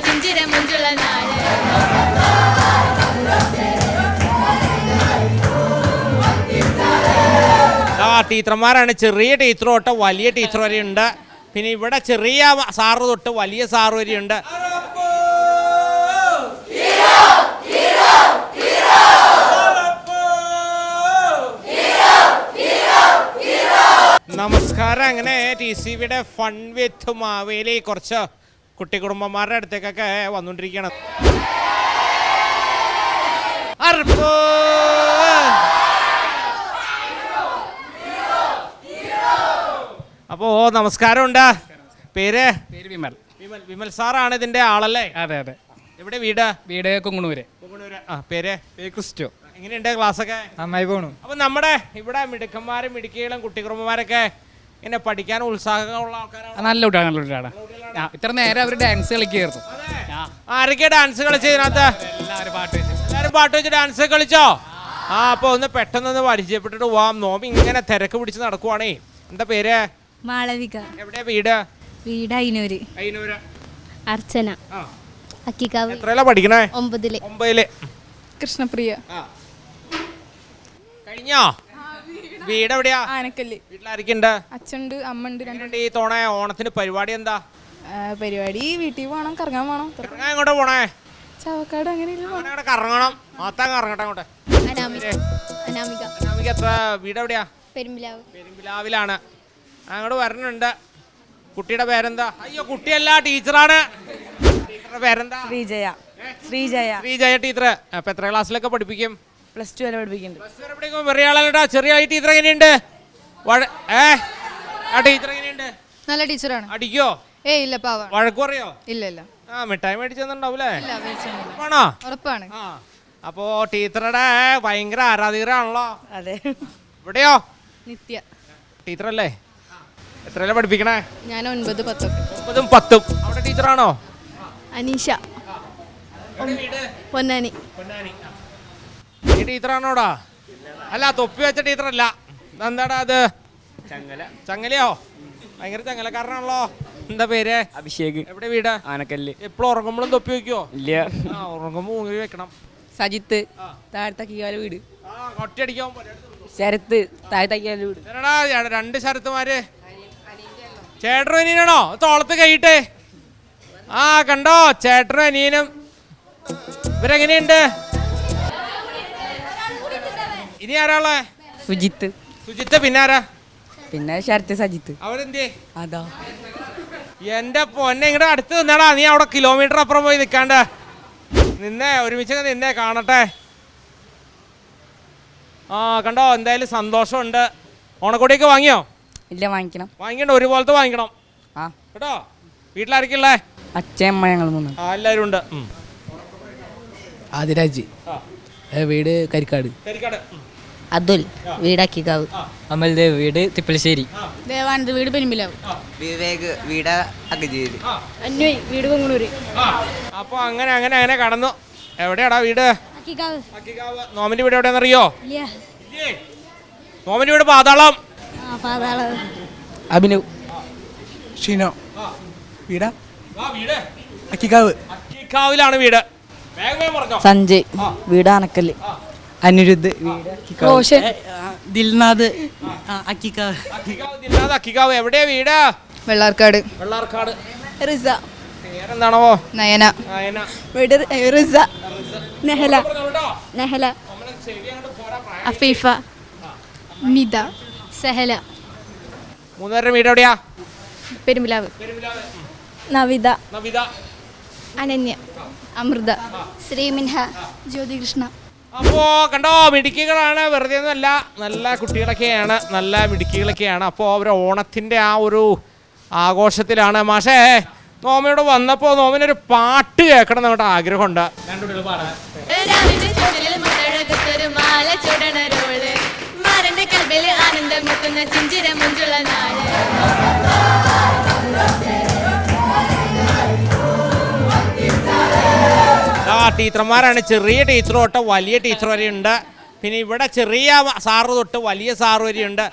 ചിഞ്ചിര മുഞ്ചുള്ള നാട്. ടീച്ചർമാരാണ്. ചെറിയ ടീച്ചർ തൊട്ട് വലിയ ടീച്ചർ വരെ ഉണ്ട്. പിന്നെ ഇവിടെ ചെറിയ സാറ് തൊട്ട് വലിയ സാറ് വരെ ഉണ്ട്. നമസ്കാരം. അങ്ങനെ TCVയുടെ ഫൺ വിത്ത് മാവേലി കുറച്ച് കുട്ടി കുടുംബന്മാരുടെ അടുത്തേക്കൊക്കെ വന്നുകൊണ്ടിരിക്കുകയാണ്. അപ്പോ നമസ്കാരമുണ്ട്. പേര് വിമൽ. വിമൽ സാറാണ് ഇതിന്റെ ആളല്ലേ? അതെ അതെ. എവിടെ വീട്? കുങ്ങണൂര്. പേര് ക്രിസ്റ്റോ. എങ്ങനെയുണ്ട് ക്ലാസ്സൊക്കെ? നന്നായി പോണു. അപ്പൊ നമ്മുടെ ഇവിടെ മിടുക്കന്മാരും മിടുക്കികളും കുട്ടികുറുമ്പന്മാരൊക്കെ ഇങ്ങനെ പഠിക്കാൻ ഉത്സാഹമുള്ള ആൾക്കാരാണ്. നല്ല കുട്ടിയാണ്. ഇത്ര നേരം അവർ ഡാൻസ് കളിക്കായിരുന്നു. ആരൊക്കെ ഡാൻസ് കളിച്ചതിനകത്ത്? എല്ലാരും പാട്ട് വെച്ച് ഡാൻസ് കളിച്ചോ? അപ്പൊ ഒന്ന് പെട്ടെന്നൊന്ന് പരിചയപ്പെട്ടിട്ട് പോവാം. നോമ്പ് ഇങ്ങനെ തിരക്ക് പിടിച്ച് നടക്കുവാണേ. എന്താ പേര്? മാളവിക. എവിടെയാ വീട്? അയിനൂര്. അർച്ചന. അക്കിക്കാവ്. എത്രയിലാ പഠിക്കണേ? 9ല്. കൃഷ്ണപ്രിയ. കഴിഞ്ഞോ? വീട് എവിടെയാ? ആനക്കല്ല്. വീട്ടിലാരൊക്കെയുണ്ട്? അച്ഛനുണ്ട്, അമ്മണ്ട്. ഈ തോണ ഓണത്തിന് പരിപാടി എന്താ? പരിപാടി വീട്ടിൽ പോകണം, കറങ്ങാൻ പോകണം. കറങ്ങാൻ എങ്ങോട്ടാ പോണേ? ചാവക്കാട്. അങ്ങനെ കറങ്ങണം. മാത്താൻ കറങ്ങട്ടെ അങ്ങോട്ട്. അനാമിക. എത്ര വീട് എവിടെയാ? പെരുമ്പിലാവിലാണ്. അങ്ങോട്ട് വരണുണ്ട്. കുട്ടിയുടെ പേരെന്താ? അയ്യോ കുട്ടിയല്ല, ടീച്ചറാണ്. ടീച്ചറുടെ പേരെന്താ? ശ്രീജയ ടീച്ചർ. അപ്പൊ എത്ര ക്ലാസ്സിലൊക്കെ പഠിപ്പിക്കും? +2 വരെ പഠിപ്പിക്കുന്നുണ്ട്. +2 വരെ പഠിക്കുമ്പോൾ ചെറിയ ആളാ. ചെറിയ ടീച്ചർ എങ്ങനെയുണ്ട്? ആ ടീച്ചർ എങ്ങനെയുണ്ട്? നല്ല ടീച്ചറാണ്. അടിക്കോ? ഇല്ല പാവ. വഴക്ക് പറയോ? ഇല്ല. മിഠായി മേടിച്ചെന്നുണ്ടാവൂലേ? ആണോ? ഉറപ്പാണ്. അപ്പോ ടീച്ചറുടെ ഭയങ്കര ആരാധികരാണല്ലോ. അതെ. ഇവിടെയോ? നിത്യ. ടീച്ചറല്ലേ? എത്രയല്ലേ പഠിപ്പിക്കണേ? ഞാൻ 9, 10. 9ഉം 10ഉം. അവിടെ ടീച്ചറാണോ? അനീഷ. പൊന്നാനി. ഈ ടീച്ചറാണോടാ? അല്ല, തൊപ്പി വെച്ച ടീച്ചറല്ല. എന്താടാ അത്? ചങ്ങലയോ? ഭയങ്കര ചങ്ങലക്കാരനാണല്ലോ. എന്താ പേര്? അഭിഷേക്. എവിടെ വീട്? ആനക്കല്ല്. എപ്പോഴും ഉറങ്ങുമ്പോഴും തൊപ്പി വെക്കോ? ഇല്ല. ഉറങ്ങുമ്പോ ഊങ്ങി വെക്കണം. സജിത്ത്. താഴത്തക്കിക്കാല് വീട്. ഒറ്റയടിക്കാൻ ശരത്ത്. താഴത്തക്കിക്കാല് വീട്. 2 ശരത്തുമാര്. ചേട്ടനും അനിയനാണോ? തോളത്ത് കൈയിട്ടേ. കണ്ടോ? ചേട്ടനും അനിയനും. ഇവരെങ്ങനെയുണ്ട്? ഇനി ആരാളെ? സുജിത്ത്. പിന്നെ ആരാ? പിന്നെ ശരത്ത്, സജിത്ത്. അവരെന്തേ? അതാ എന്റെ പൊന്നെ, ഇങ്ങടെ അടുത്ത് നിന്നാടാ. നീ അവിടെ കിലോമീറ്റർ അപ്പുറം പോയി നിൽക്കാണ്ട് ഒരുമിച്ച് നിന്നേ കാണട്ടെ. കണ്ടോ? എന്തായാലും സന്തോഷമുണ്ട്. ഓണക്കോടിയൊക്കെ വാങ്ങിയോ? ഇല്ല, വാങ്ങിക്കണം. ഒരുപോലത്തെ വാങ്ങിക്കണം കേട്ടോ. വീട്ടിലായിരിക്കല്ലേ? അച്ഛൻ, അമ്മ, ഞങ്ങൾ 3. എല്ലാവരും ഉണ്ട്. ആദിരാജ്. വീട് കരിക്കാട്. അതുൽ. വീട് അക്കിക്കാവ്. അമൽദേവ്. വീട് തിപ്പലശ്ശേരി. ദേവാനന്ദ്. വീട് പെരുമ്പിലാവ്. വിവേക്. വീട് അഗജീരി. അന്വയ്. വീട് കൊങ്ങണൂര്. അപ്പൊ അങ്ങനെ കടന്നു. എവിടെയാടാ വീട്? അക്കിക്കാവ്. നോമിന്റെ വീട് എവിടെയാണെന്നറിയോ? നോമിന്റെ വീട് പാതാളം. അഭിനവ്. ഷിനോ. വീടാ അക്കിക്കാവിലാണ് വീട്. സഞ്ജയ്. വീട് ആനക്കല്ല്. അനിരുദ്ധ്. റോഷൻ. ദിൽനാഥ്. അക്കിക്കാവ്. അക്കിക്കാവ്. എവിടെയാ വീട്? വെള്ളാർക്കാട്. റിസ. പേരെന്താണോ? നയന. വീട് റിസ. നെഹല. അഫീഫ. നിദ. സഹല. 3 പേരുടെ വീട് എവിടെയാ? പെരുമ്പിലാവ്. നവിത. അനന്യ. അമൃത. ശ്രീമിൻഹ. ജ്യോതികൃഷ്ണ. അപ്പോ കണ്ടോ, മിടുക്കികളാണ്. വെറുതെ ഒന്നുമല്ല, നല്ല കുട്ടികളൊക്കെയാണ്, നല്ല മിടുക്കികളൊക്കെയാണ്. അപ്പോൾ അവർ ഓണത്തിൻ്റെ ആ ഒരു ആഘോഷത്തിലാണ്. മാഷേ, നോമയോട് വന്നപ്പോൾ നോമിനൊരു പാട്ട് കേൾക്കണം എന്നിട്ട് ആഗ്രഹമുണ്ട്. ടീച്ചർമാരാണ്. ചെറിയ ടീച്ചർ തൊട്ട് വലിയ ടീച്ചർ വരെ ഉണ്ട്. പിന്നെ ഇവിടെ ചെറിയ സാറ് തൊട്ട് വലിയ സാറ് വരെ ഉണ്ട്.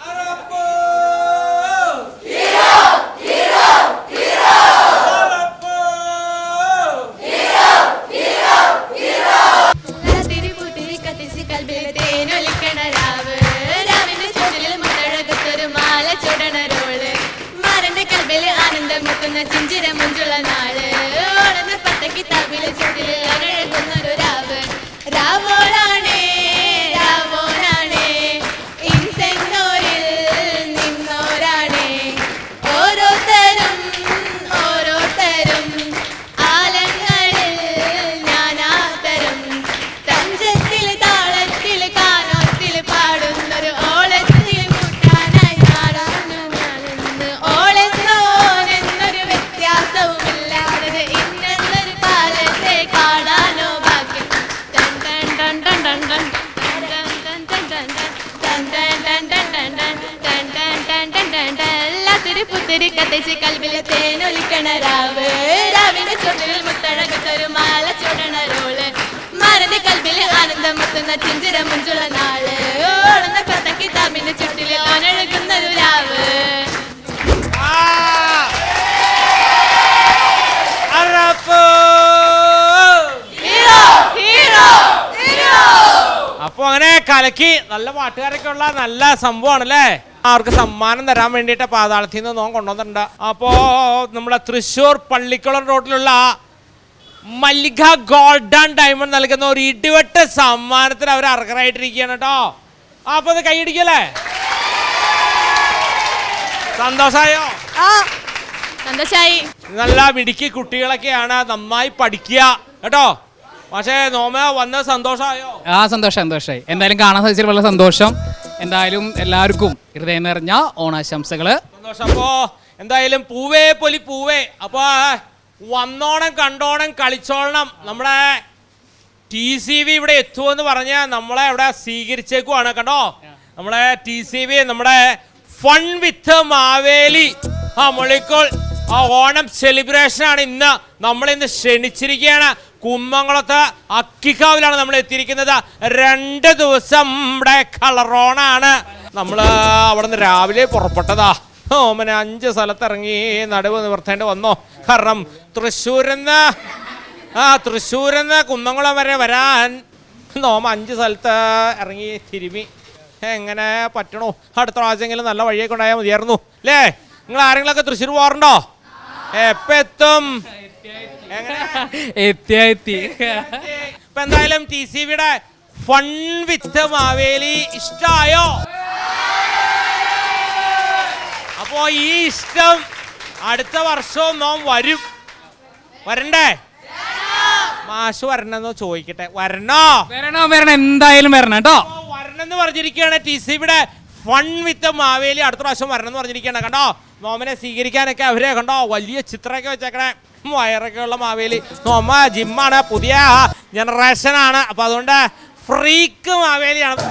എല്ലാത്തിരി പുത്തിരി കത്തിച്ച് കൽവിലെ തേനൊലിക്കണ രാവ് രാവിന്റെ ചുണ്ടിൽ മുത്തഴകത്തൊരു മാല ചൂടണ റോള് മാരന്റെ കൽവിലെ ആനന്ദം മുത്തുന്ന ചിഞ്ചിര മുഞ്ചുള്ള നാള് ഓടുന്ന കഥ കിതാബിന്റെ ചുട്ടിലെ ഓനഴകുന്നൊരു രാവ്. അപ്പൊ അങ്ങനെ കലക്കി നല്ല പാട്ടുകാരൊക്കെ ഉള്ള നല്ല സംഭവമാണ് അല്ലേ. അവർക്ക് സമ്മാനം തരാൻ വേണ്ടിയിട്ട് പാതാളത്തിൽ നിന്ന് നോൻ കൊണ്ടുവന്നിട്ടുണ്ട്. അപ്പോ നമ്മുടെ തൃശ്ശൂർ പള്ളിക്കുളം റോഡിലുള്ള മല്ലിക ഗോൾഡ് ആൻഡ് ഡയമണ്ട് നൽകുന്ന ഒരു ഇടിവെട്ട് സമ്മാനത്തിന് അവർ അർഹരായിട്ടിരിക്കുകയാണ് കേട്ടോ. അപ്പൊ അത് കൈയടിക്കല്ലേ? സന്തോഷായോ? സന്തോഷായി. നല്ല മിടുക്കി കുട്ടികളൊക്കെയാണ്, നന്നായി പഠിക്കുക കേട്ടോ. പക്ഷേ നോമ വന്ന സന്തോഷമായോ? സന്തോഷമായി. എന്തായാലും കാണാൻ സാധിച്ചതിൽ വളരെ സന്തോഷം. എന്തായാലും എല്ലാവർക്കും ഹൃദയം നിറഞ്ഞ ഓണാശംസകള്. സന്തോഷം. അപ്പോ എന്തായാലും പൂവേ പൊലി പൂവേ. അപ്പൊ വന്നോണം കണ്ടോണം കളിച്ചോളണം. നമ്മുടെ TCV ഇവിടെ എത്തുമെന്ന് പറഞ്ഞ് നമ്മളെ ഇവിടെ സ്വീകരിച്ചേക്കുവാണ് കേട്ടോ. നമ്മളെ TCV നമ്മുടെ ഫൺ വിത്ത് മാവേലി മുളിക്കോൾ ഓണം സെലിബ്രേഷൻ ആണ് ഇന്ന് നമ്മളിന്ന് ക്ഷണിച്ചിരിക്കുകയാണ്. കുമ്മംകുളത്ത് അക്കിക്കാവിലാണ് നമ്മൾ എത്തിയിരിക്കുന്നത്. 2 ദിവസം ഇവിടെ കളറോണാണ്. നമ്മൾ അവിടെ നിന്ന് രാവിലെ പുറപ്പെട്ടതാ. ഓമന 5 സ്ഥലത്തിറങ്ങി നടുവ് നിവർത്തേണ്ടി വന്നോ. കാരണം തൃശ്ശൂരിന്ന് കുന്നംകുളം വരെ വരാൻ നോമ 5 സ്ഥലത്ത് ഇറങ്ങി തിരുമി. എങ്ങനെ പറ്റണോ? അടുത്ത പ്രാവശ്യമെങ്കിലും നല്ല വഴിയൊക്കെ ഉണ്ടായാൽ മതിയായിരുന്നു അല്ലേ. നിങ്ങൾ ആരെങ്കിലുമൊക്കെ തൃശ്ശൂർ പോകാറുണ്ടോ? എപ്പ എത്തും? ഇപ്പൊ എന്തായാലും TCVയുടെ ഫൺ വിത്ത് മാവേലി ഇഷ്ടായോ? അപ്പോ ഈ ഇഷ്ടം അടുത്ത വർഷവും നാം വരണ്ടേ? മാഷ് വരണെന്നോ ചോദിക്കട്ടെ. വരണോ? വരണം എന്തായാലും വരണം കേട്ടോ. വരണമെന്ന് പറഞ്ഞിരിക്കുകയാണ് TCVയുടെ ഫൺ വിത്ത് മാവേലി. അടുത്ത പ്രാവശ്യം വരണം എന്ന് പറഞ്ഞിരിക്കുകയാണ് കണ്ടോ. നോമനെ സ്വീകരിക്കാനൊക്കെ അവരെ കണ്ടോ വലിയ ചിത്രമൊക്കെ വെച്ചേക്കണേ. വയറൊക്കെ ഉള്ള മാവേലി. നോമ ജിമ്മാണ്, പുതിയ ജനറേഷനാണ്. അപ്പൊ അതുകൊണ്ട് ഫ്രീക്ക് മാവേലിയാണ്.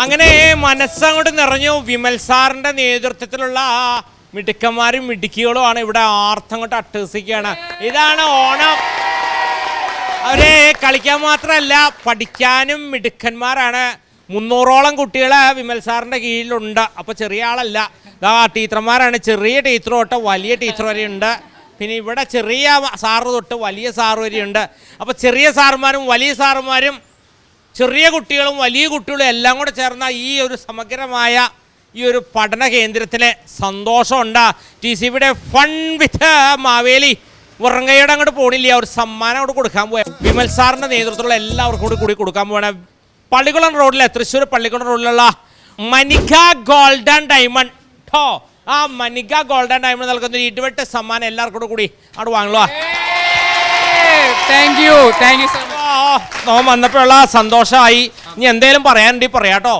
അങ്ങനെ മനസ്സങ്ങോട്ട് നിറഞ്ഞു. വിമൽ സാറിന്റെ നേതൃത്വത്തിലുള്ള മിടുക്കന്മാരും മിടുക്കികളുമാണ് ഇവിടെ ആർത്തം കൊണ്ട് അട്ടഹസിക്കുകയാണ്. ഇതാണ് ഓണം. അവരെ കളിക്കാൻ മാത്രമല്ല പഠിക്കാനും മിടുക്കന്മാരാണ്. 300ഓളം കുട്ടികൾ വിമൽ സാറിന്റെ കീഴിലുണ്ട്. അപ്പോൾ ചെറിയ ആളല്ല. ടീച്ചർമാരാണ്. ചെറിയ ടീച്ചർ തൊട്ട് വലിയ ടീച്ചർ വരെ ഉണ്ട്. പിന്നെ ഇവിടെ ചെറിയ സാറ് തൊട്ട് വലിയ സാറ് വരെയുണ്ട്. അപ്പോൾ ചെറിയ സാറുമാരും വലിയ സാറുമാരും ചെറിയ കുട്ടികളും വലിയ കുട്ടികളും എല്ലാം കൂടെ ചേർന്ന ഈ ഒരു സമഗ്രമായ ഈ ഒരു പഠന കേന്ദ്രത്തിലെ സന്തോഷമുണ്ട്. TCVയുടെ ഫൺ വിത്ത് മാവേലി ഉറങ്ങയുടെ അങ്ങോട്ട് പോണില്ല. ഒരു സമ്മാനം അങ്ങോട്ട് കൊടുക്കാൻ പോയ വിമൽ സാറിൻ്റെ നേതൃത്വത്തിലുള്ള എല്ലാവർക്കും കൂടി കൊടുക്കാൻ പോവാണ്. പള്ളിക്കുളം റോഡിലെ തൃശ്ശൂർ പള്ളിക്കുളം റോഡിലുള്ള മനിക ഗോൾഡ് ആൻഡ് ഡയമണ്ട് ആ മനിക ഗോൾഡ് ആൻഡ് ഡയമണ്ട് നൽകുന്ന ഒരു ഇടിവെട്ട് സമ്മാനം എല്ലാവർക്കും കൂടി അങ്ങോട്ട് വാങ്ങുക. Thank you so much. നോം വന്നപ്പോഴുള്ള സന്തോഷമായി. ഇനി എന്തേലും പറയാനുണ്ടെങ്കിൽ പറയാട്ടോ.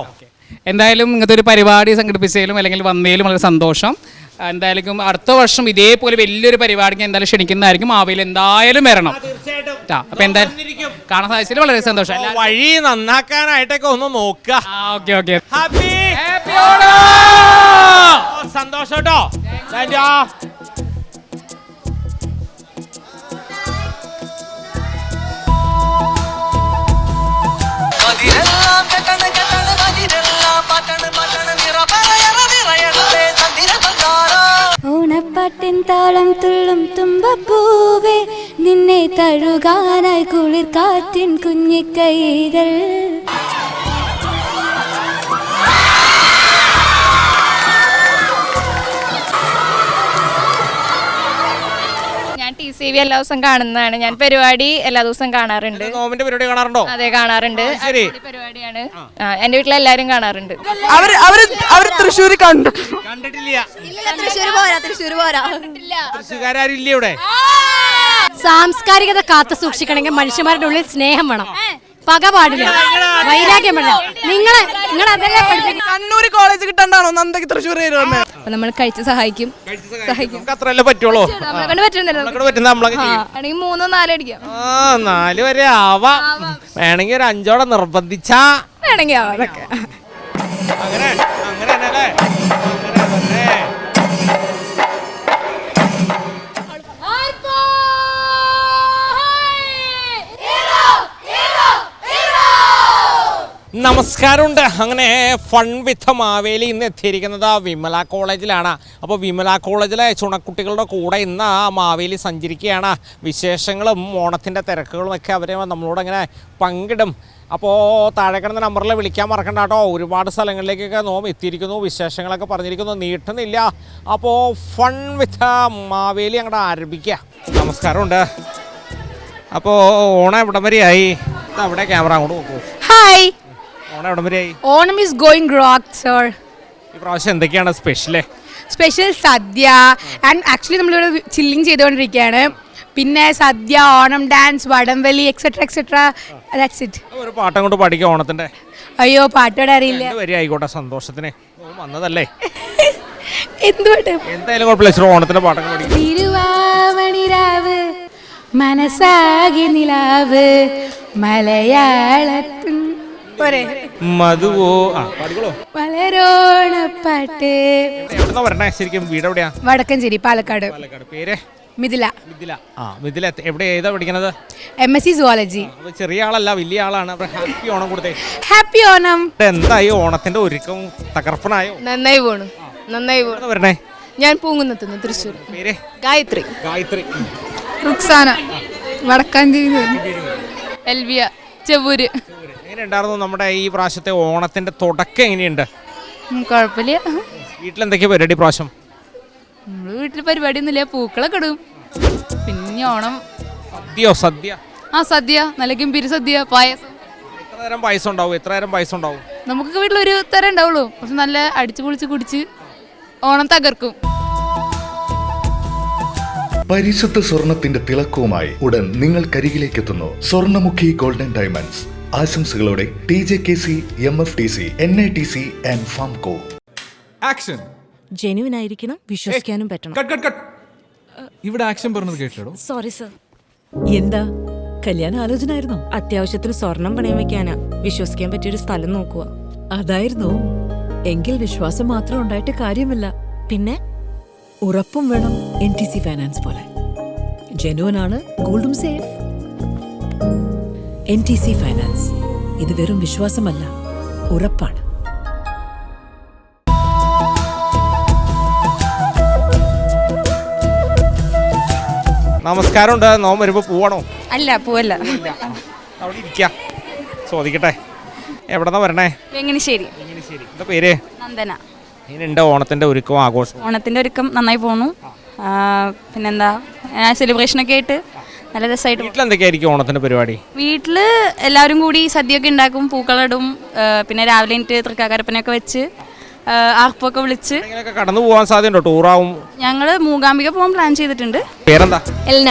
എന്തായാലും ഇങ്ങനത്തെ ഒരു പരിപാടി സംഘടിപ്പിച്ചതിലും അല്ലെങ്കിൽ വന്നതിലും വളരെ സന്തോഷം. എന്തായാലും അടുത്ത വർഷം ഇതേപോലെ വലിയൊരു പരിപാടിക്ക് എന്തായാലും ക്ഷണിക്കുന്നതായിരിക്കും. മാവേലി എന്തായാലും വരണം. കേട്ടാ. അപ്പൊ എന്തായാലും കാണാൻ സാധിച്ചതിൽ വളരെ സന്തോഷം. വഴി നന്നാക്കാനായിട്ടൊക്കെ ഒന്ന് നോക്കുക. Okay okay. ഹാപ്പി സന്തോഷം കേട്ടോ. ഓണപ്പാട്ടിൻ താളം തുള്ളും തുമ്പപ്പൂവേ നിന്നെ തഴുകാനായി കുളിർ കാറ്റിൻ കുഞ്ഞിക്കൈകൾ. ഞാൻ TCV എല്ലാ ദിവസം കാണുന്നതാണ്. ഞാൻ പരിപാടി എല്ലാ ദിവസം കാണാറുണ്ട്. നോമിന്റെ പരിപാടി കാണാറുണ്ടോ? അതെ, കാണാറുണ്ട്. ശരി. പരിപാടിയാണ്. എന്റെ വീട്ടിലെല്ലാരും കാണാറുണ്ട്. അവര് തൃശ്ശൂർ കണ്ടിട്ടില്ല. തൃശ്ശൂർ പോരാ. തൃശ്ശൂർക്കാരും ഇല്ല ഇവിടെ. സാംസ്കാരികത കാത്തു സൂക്ഷിക്കണമെങ്കിൽ മനുഷ്യന്മാരുടെ ഉള്ളിൽ സ്നേഹം വേണം, പക പാടില്ല, വൈരാഗ്യം വേണം. നിങ്ങൾ അതെല്ലാം പഠിപ്പിക്കും. കണ്ണൂർ കോളേജ് കിട്ടണ്ടാണോ നന്ദക്ക് തൃശ്ശൂർ വരുന്നത്? നമ്മൾ കഴിച്ച് സഹായിക്കും. നമുക്ക് അത്രയല്ലേ പറ്റുള്ളൂ. പറ്റുന്ന നമ്മളൊക്കെ ചെയ്യും. 3 4 അടിക്കാം. 4 വരെ ആവാം. വേണമെങ്കിൽ ഒരു 5ഓടെ നിർബന്ധിച്ചാ വേണമെങ്കിൽ അതൊക്കെ അങ്ങനെ അങ്ങനെ തന്നെ അല്ലേ. നമസ്കാരമുണ്ട്. അങ്ങനെ ഫൺ വിത്ത് മാവേലി ഇന്ന് എത്തിയിരിക്കുന്നത് വിമല കോളേജിലാണ്. അപ്പോൾ വിമല കോളേജിലെ ചുണക്കുട്ടികളുടെ കൂടെ ഇന്ന് മാവേലി സഞ്ചരിക്കുകയാണ്. വിശേഷങ്ങളും ഓണത്തിൻ്റെ തിരക്കുകളും ഒക്കെ അവർ നമ്മളോട് അങ്ങനെ പങ്കിടും. അപ്പോൾ താഴെ കിടന്ന നമ്പറിൽ വിളിക്കാൻ മറക്കണ്ട കേട്ടോ. ഒരുപാട് സ്ഥലങ്ങളിലേക്കൊക്കെ നോം എത്തിയിരിക്കുന്നു, വിശേഷങ്ങളൊക്കെ പറഞ്ഞിരിക്കുന്നു, നീട്ടുന്നില്ല. അപ്പോൾ ഫൺ വിത്ത് മാവേലി അങ്ങോട്ട് ആരംഭിക്കുക. നമസ്കാരമുണ്ട്. അപ്പോൾ ഓണം എവിടം വരെയായി? അവിടെ ക്യാമറ അങ്ങോട്ട് നോക്കൂ. ഹായ്. ഓണം എവിടം വരെയായി? Onam is going rock sir. ഈ പ്രാവശ്യം എന്തൊക്കെയാണ് സ്പെഷ്യൽ സദ്യ ആൻഡ് ആക്ച്വലി നമ്മളിവിടെ ചില്ലിങ് ചെയ്തുകൊണ്ടിരിക്കുകയാണ്. പിന്നെ സദ്യ, ഓണം ഡാൻസ്, വടംവലി എക്സെട്ര എക്സെട്ര. That's it. ഒരു പാട്ടം കൊണ്ട് പഠിക്കുക ഓണത്തിന്റെ. അയ്യോ, പാട്ടോടെ അറിയില്ല. വരെ ആയിക്കോട്ടെ, സന്തോഷത്തിന് വന്നതല്ലേ. എന്തുകൊണ്ട് എന്തായാലും കുഴപ്പമില്ല. ഓണത്തിന്റെ പാട്ടം പഠിക്കും. തിരുവാവണിരാവ് മനസ്സാകി നിലാവ് മലയാളത്തിൻ മധുവോ പാടിക്കോളൂ. വളരോണപ്പാട്ട്. എവിടെന്നാ വരണേ ശരിക്കും? വീട് എവിടെയാ? വടക്കഞ്ചേരി, പാലക്കാട്. പേര്? മിഥില. മിഥില എവിടെ ഏതാ പഠിക്കുന്നത്? MSc zoology. ചെറിയ ആളല്ല, വലിയ ആളാണ്. ഹാപ്പി ഓണം കൊടുത്തേ. ഹാപ്പി ഓണം. എന്തായി ഓണത്തിന്റെ ഒരുക്കം? തകർപ്പനായോ? നന്നായി പോണു. വരണേ. ഞാൻ പൂങ്കുന്നത്തുന്നു, തൃശ്ശൂർ. പേര്? ഗായത്രി. റുക്സാന, വടക്കാഞ്ചേരി. എൽവിയ, ചെവൂര്. എങ്ങനെയുണ്ടായിരുന്നു നമ്മുടെ ഈ പ്രാവശ്യത്തെ ഓണത്തിന്റെ തുടക്കം? എങ്ങനെയുണ്ട്? കുഴപ്പമില്ല. വീട്ടിലെന്തൊക്കെയാ പരിപാടി പ്രാവശ്യം? നമ്മള് വീട്ടിൽ പരിപാടി ഒന്നുമില്ല, പൂക്കളൊക്കെ ഇടും. പിന്നെ ഓണം സദ്യ. സദ്യ, നല്ല ഗംഭീര സദ്യ, പായസം. എത്ര തരം പായസം ഉണ്ടാവും? നമുക്കൊക്കെ വീട്ടിലൊരു തരം ഉണ്ടാവുള്ളൂ. പക്ഷെ നല്ല അടിച്ചു പൊളിച്ച് കുടിച്ച് ഓണം തകർക്കും. പരിശുദ്ധ സ്വർണത്തിന്റെ തിളക്കവുമായി ഉടൻ നിങ്ങൾക്കരികിലേക്ക് എത്തുന്നു സ്വർണ്ണമുഖി ഗോൾഡൻ ഡയമണ്ട്സ്. ആശംസകളോടെ TJKC, MFDC, NITC and Famco. Action. Genuine ആയിരിക്കണം, വിശ്വസിക്കാനും പറ്റണം. ഇവിടെ ആക്ഷൻ പറഞ്ഞത് കേട്ടോ? Sorry sir. എന്താ കല്യാണ ആലോചന ആയിരുന്നോ? അത്യാവശ്യത്തിന് സ്വർണം പണയം വെക്കാനാ. വിശ്വസിക്കാൻ പറ്റിയൊരു സ്ഥലം നോക്കുക. അതായിരുന്നു. എങ്കിൽ വിശ്വാസം മാത്രം ഉണ്ടായിട്ട് കാര്യമില്ല, പിന്നെ ഉറപ്പും വേണം. NTC ഫൈനാൻസ് പോലെ ജെന്യുവൻ ആണ്, ഗോൾഡും സേഫ്. NTC ഫൈനാൻസ്, ഇത് വെറും വിശ്വാസമല്ല, ഉറപ്പാണ്. നമസ്കാരമുണ്ട്. നോം വരുമ്പോ പോവാണോ? അല്ല, പോവല്ല. അവിടെ ഇരിക്ക. ചോദിക്കട്ടെ, എവിടെന്നാ വരണേ? എങ്ങനെശ്ശേരി. എന്താ പേര്? നന്ദന. ഇനിയുണ്ട് ഓണത്തിന്റെ ഒരുക്കം, ആഘോഷം? ഓണത്തിന്റെ ഒരുക്കം നന്നായി പോണു. പിന്നെന്താ, സെലിബ്രേഷനൊക്കെ ആയിട്ട് നല്ല രസമായിട്ട്. വീട്ടിലെന്തൊക്കെയായിരിക്കും ഓണത്തിന്റെ പരിപാടി? വീട്ടില് എല്ലാവരും കൂടി സദ്യയൊക്കെ ഉണ്ടാക്കും, പൂക്കളിടും. പിന്നെ രാവിലെ എനിക്ക് തൃക്കാക്കരപ്പനൊക്കെ വെച്ച് ആർപ്പൊക്കെ വിളിച്ച് കടന്നു പോകാൻ സാധ്യതയുണ്ടോ? ടൂറാവും. ഞങ്ങള് മൂകാംബിക പോകാൻ പ്ലാൻ ചെയ്തിട്ടുണ്ട്. പേരെന്താ? എൽന.